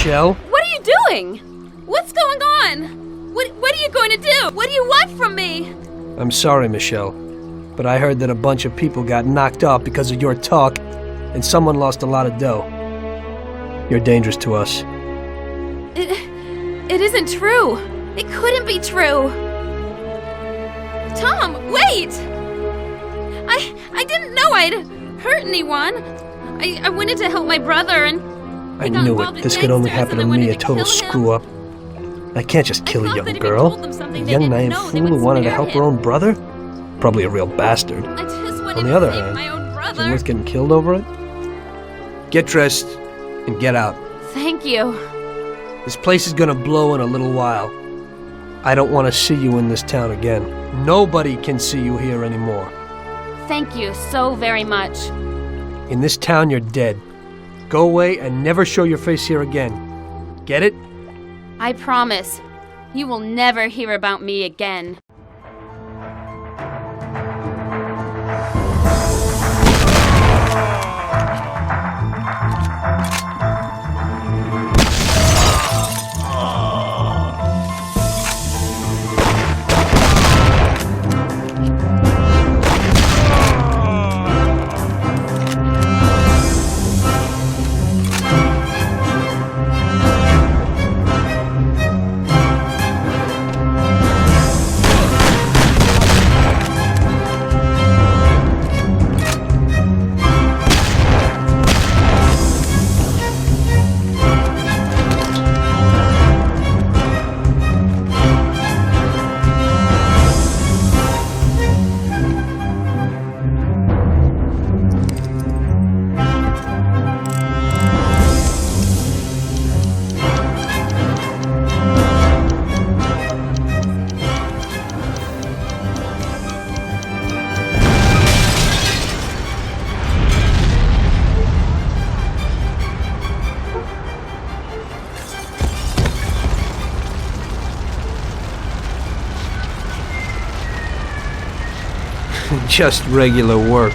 Michelle? What are you doing? What's going on? What are you going to do? What do you want from me? I'm sorry, Michelle, but I heard that a bunch of people got knocked off because of your talk, and someone lost a lot of dough. You're dangerous to us. It isn't true. It couldn't be true. Tom, wait! I didn't know I'd hurt anyone. I wanted to help my brother and... I knew it. This could only happen to me, a total screw-up. I can't just kill a young girl. A young naive fool who wanted to help her own brother? Probably a real bastard. On the other hand, is it worth getting killed over it? Get dressed and get out. Thank you. This place is gonna blow in a little while. I don't want to see you in this town again. Nobody can see you here anymore. Thank you so very much. In this town, you're dead. Go away and never show your face here again. Get it? I promise. You will never hear about me again. Just regular work.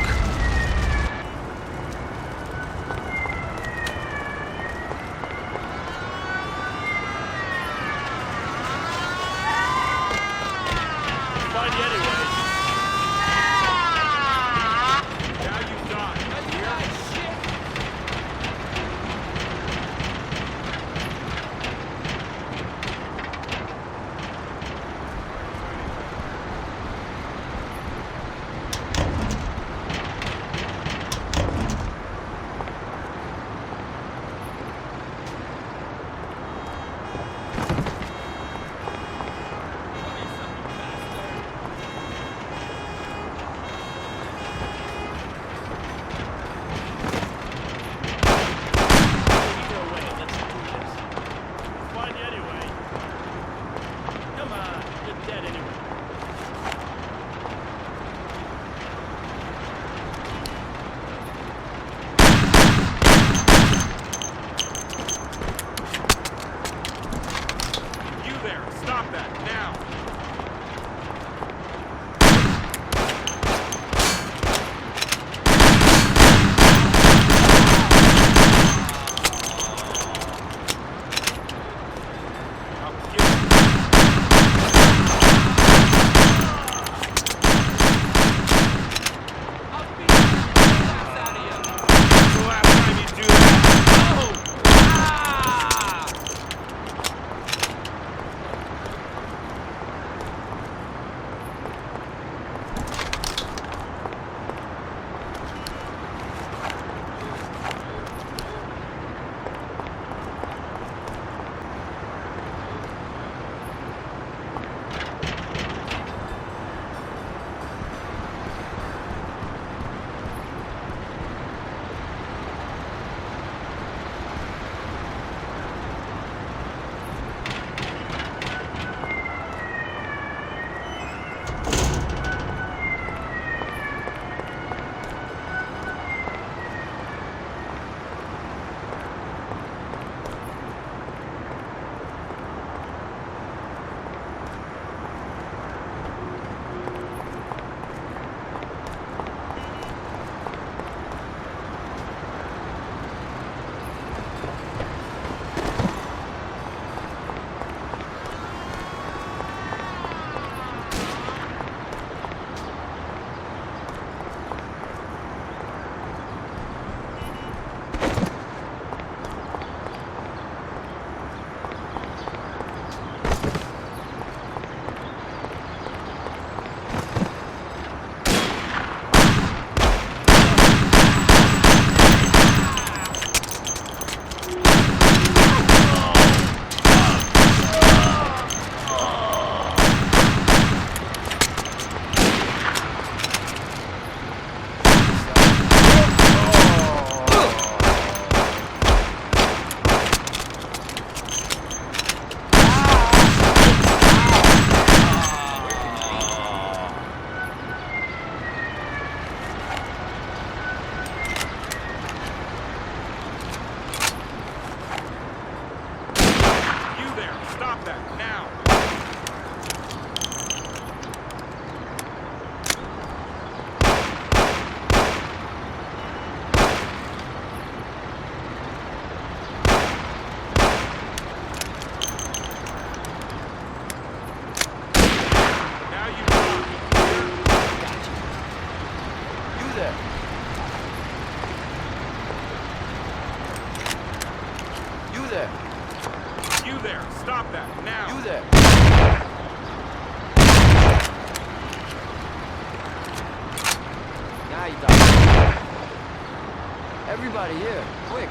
Everybody here, quick.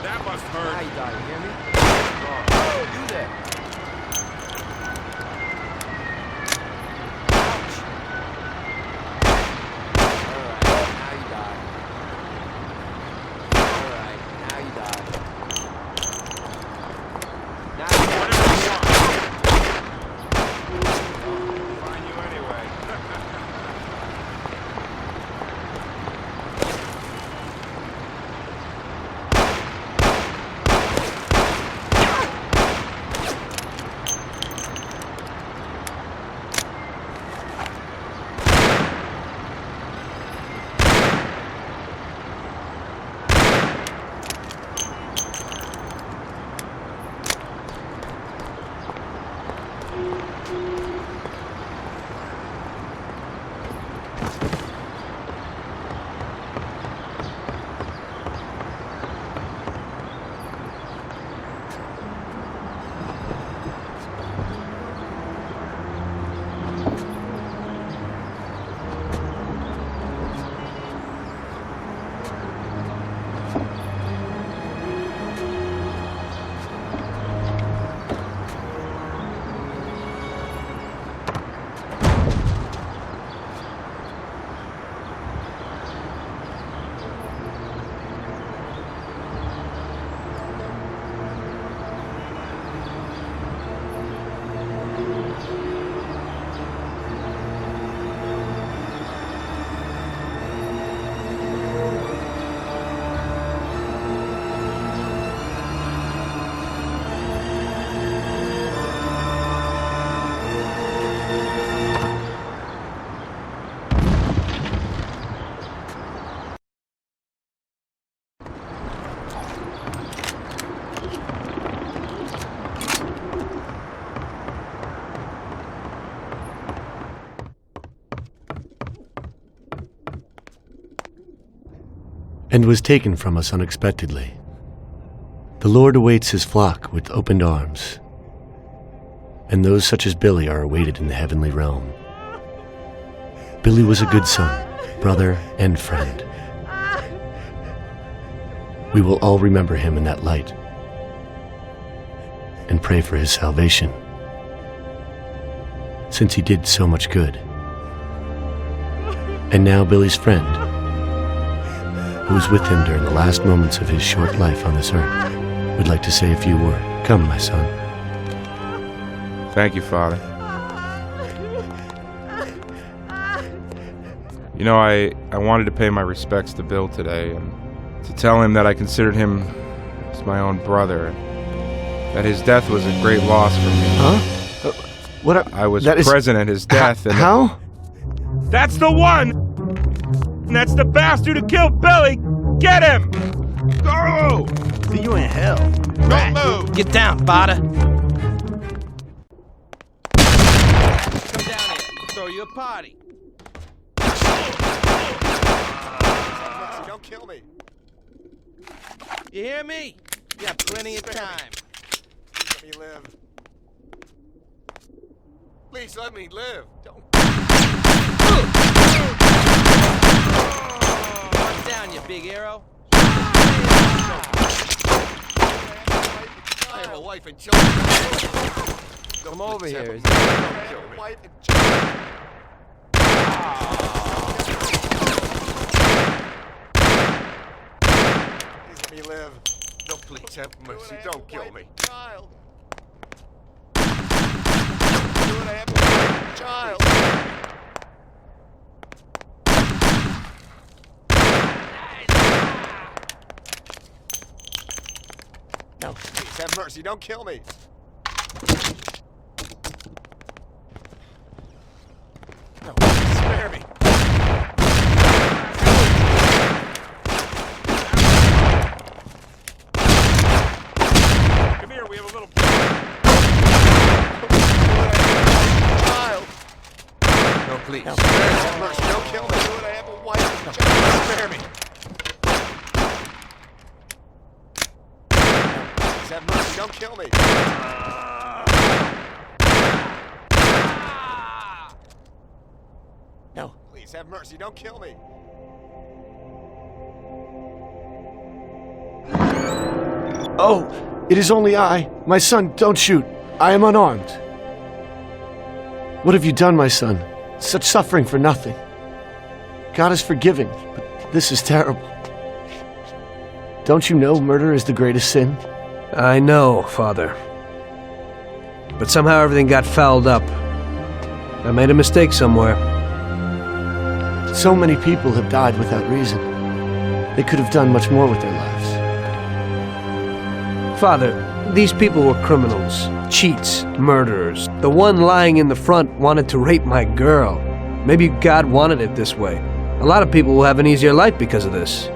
That must hurt. Now you die, you hear me? Oh, you there. Ouch. Alright, now you die. Alright, now you die. Now you die. Find you anyway. and was taken from us unexpectedly. The Lord awaits his flock with opened arms, and those such as Billy are awaited in the heavenly realm. Billy was a good son, brother, and friend. We will all remember him in that light and pray for his salvation, since he did so much good. And now Billy's friend, who was with him during the last moments of his short life on this earth, would like to say a few words. Come, my son. Thank you, Father. You know, I wanted to pay my respects to Bill today and to tell him that I considered him as my own brother, and that his death was a great loss for me. Huh? I was present at his death. And how? That's the one! And that's the bastard who killed Billy! Get him! Go! See you in hell. Don't move! Get down, Bada. Come down here. Throw you a party. Don't kill me. You hear me? You have plenty of time. Let me live. Please let me live. Don't. One down, you big arrow. I have a wife and children. Come over here. Wife and children. Please let me live. Don't please have mercy. Don't kill me. Child. Do it, I have a wife and child. No, please have mercy. Don't kill me. No, spare me. Come here, we have a little child. No, please. No, have mercy. Don't kill me. Do it, I have a wife and child. Spare me. Have mercy, don't kill me. No, please have mercy, don't kill me. Oh, it is only I. My son, don't shoot. I am unarmed. What have you done, my son? Such suffering for nothing. God is forgiving, but this is terrible. Don't you know murder is the greatest sin? I know, Father. But somehow everything got fouled up. I made a mistake somewhere. So many people have died without reason. They could have done much more with their lives. Father, these people were criminals, cheats, murderers. The one lying in the front wanted to rape my girl. Maybe God wanted it this way. A lot of people will have an easier life because of this.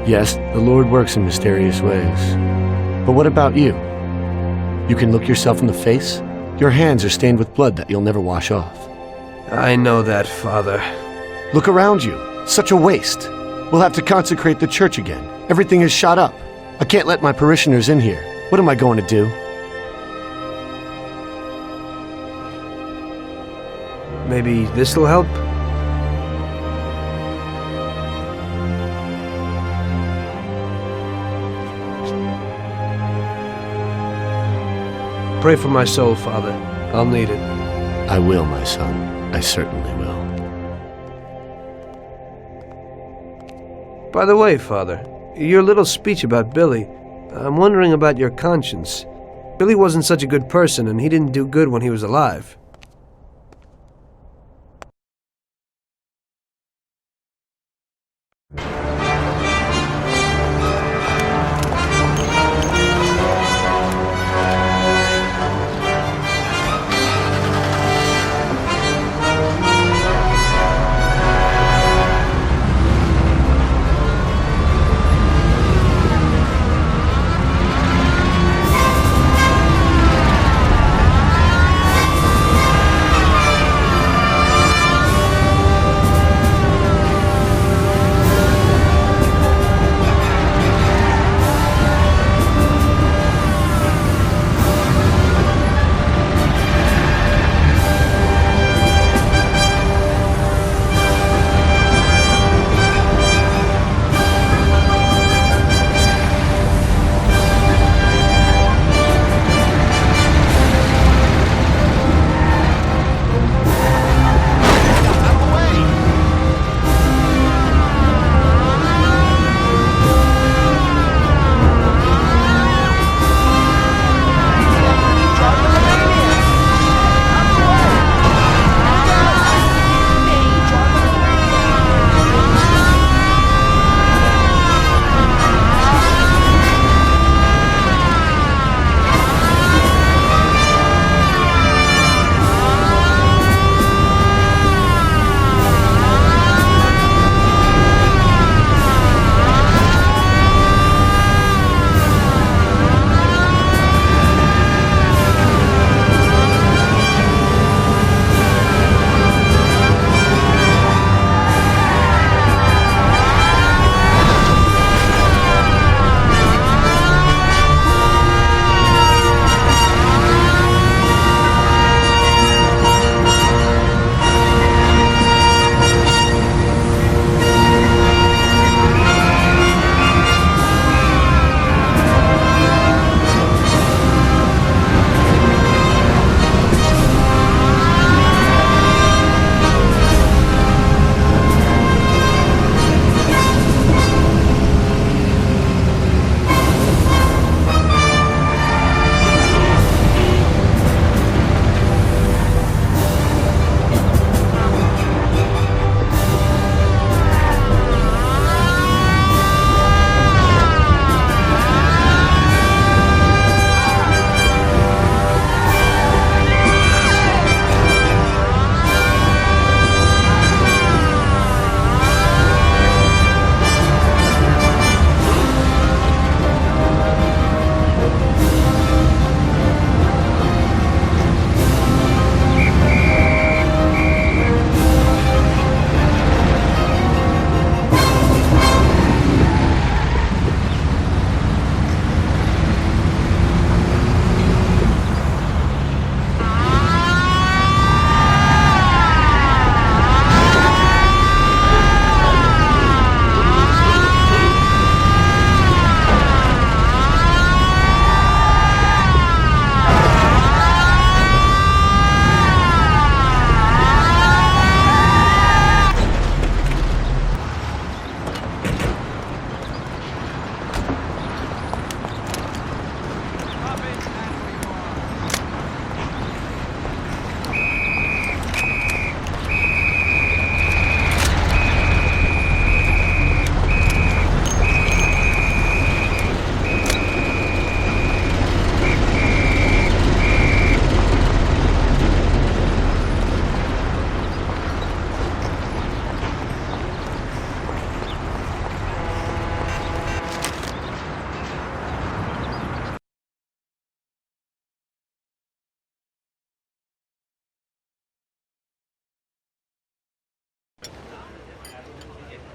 Yes, the Lord works in mysterious ways. But what about you? You can look yourself in the face? Your hands are stained with blood that you'll never wash off. I know that, Father. Look around you. Such a waste. We'll have to consecrate the church again. Everything is shot up. I can't let my parishioners in here. What am I going to do? Maybe this'll help? Pray for my soul, Father. I'll need it. I will, my son. I certainly will. By the way, Father, your little speech about Billy, I'm wondering about your conscience. Billy wasn't such a good person, and he didn't do good when he was alive.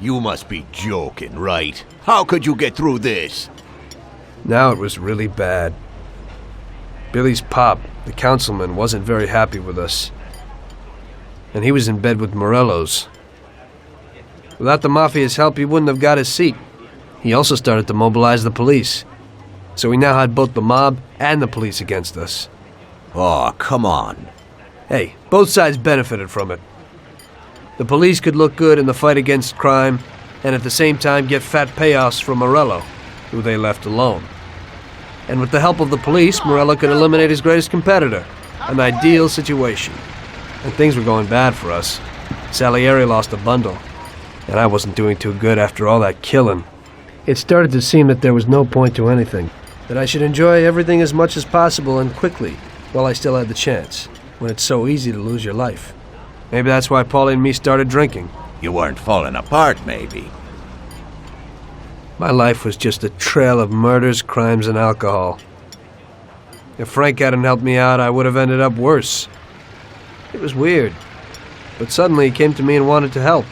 You must be joking, right? How could you get through this? Now it was really bad. Billy's pop, the councilman, wasn't very happy with us. And he was in bed with Morello's. Without the Mafia's help, he wouldn't have got his seat. He also started to mobilize the police. So we now had both the mob and the police against us. Oh, come on. Hey, both sides benefited from it. The police could look good in the fight against crime, and at the same time get fat payoffs from Morello, who they left alone. And with the help of the police, Morello could eliminate his greatest competitor. An ideal situation. And things were going bad for us. Salieri lost a bundle, and I wasn't doing too good after all that killing. It started to seem that there was no point to anything, that I should enjoy everything as much as possible and quickly, while I still had the chance, when it's so easy to lose your life. Maybe that's why Paulie and me started drinking. You weren't falling apart, maybe. My life was just a trail of murders, crimes, and alcohol. If Frank hadn't helped me out, I would have ended up worse. It was weird, but suddenly he came to me and wanted to help.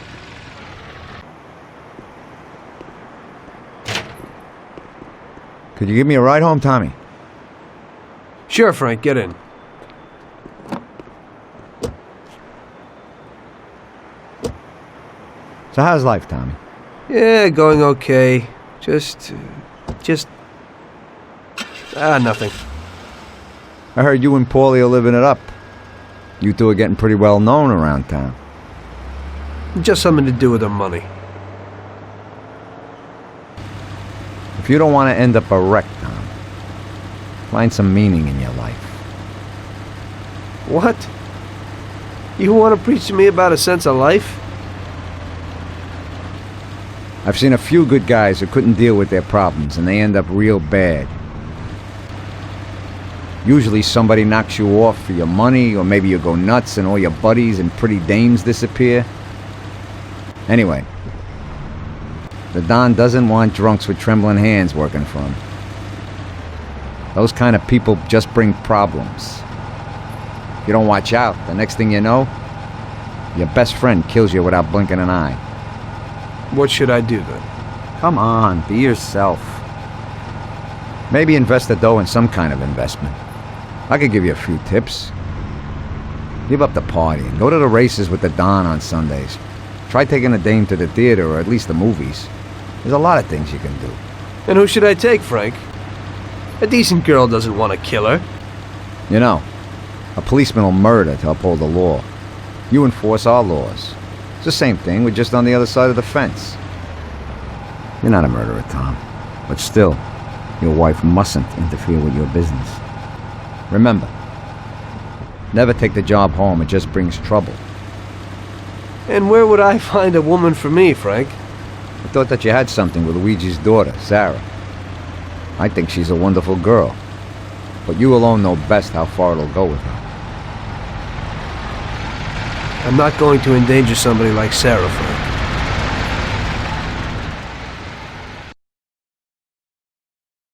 Could you give me a ride home, Tommy? Sure, Frank, get in. So how's life, Tommy? Yeah, going okay. Nothing. I heard you and Paulie are living it up. You two are getting pretty well known around town. Just something to do with our money. If you don't want to end up a wreck, Tom, find some meaning in your life. What? You want to preach to me about a sense of life? I've seen a few good guys who couldn't deal with their problems, and they end up real bad. Usually somebody knocks you off for your money, or maybe you go nuts and all your buddies and pretty dames disappear. Anyway, the Don doesn't want drunks with trembling hands working for him. Those kind of people just bring problems. If you don't watch out, the next thing you know, your best friend kills you without blinking an eye. What should I do then? Come on, be yourself. Maybe invest the dough in some kind of investment. I could give you a few tips. Give up the party and go to the races with the Don on Sundays. Try taking a dame to the theater or at least the movies. There's a lot of things you can do. And who should I take, Frank? A decent girl doesn't want to kill her. You know, a policeman will murder to uphold the law. You enforce our laws. It's the same thing, we're just on the other side of the fence. You're not a murderer, Tom. But still, your wife mustn't interfere with your business. Remember, never take the job home, it just brings trouble. And where would I find a woman for me, Frank? I thought that you had something with Luigi's daughter, Sarah. I think she's a wonderful girl. But you alone know best how far it'll go with her. I'm not going to endanger somebody like Sarah, Frank.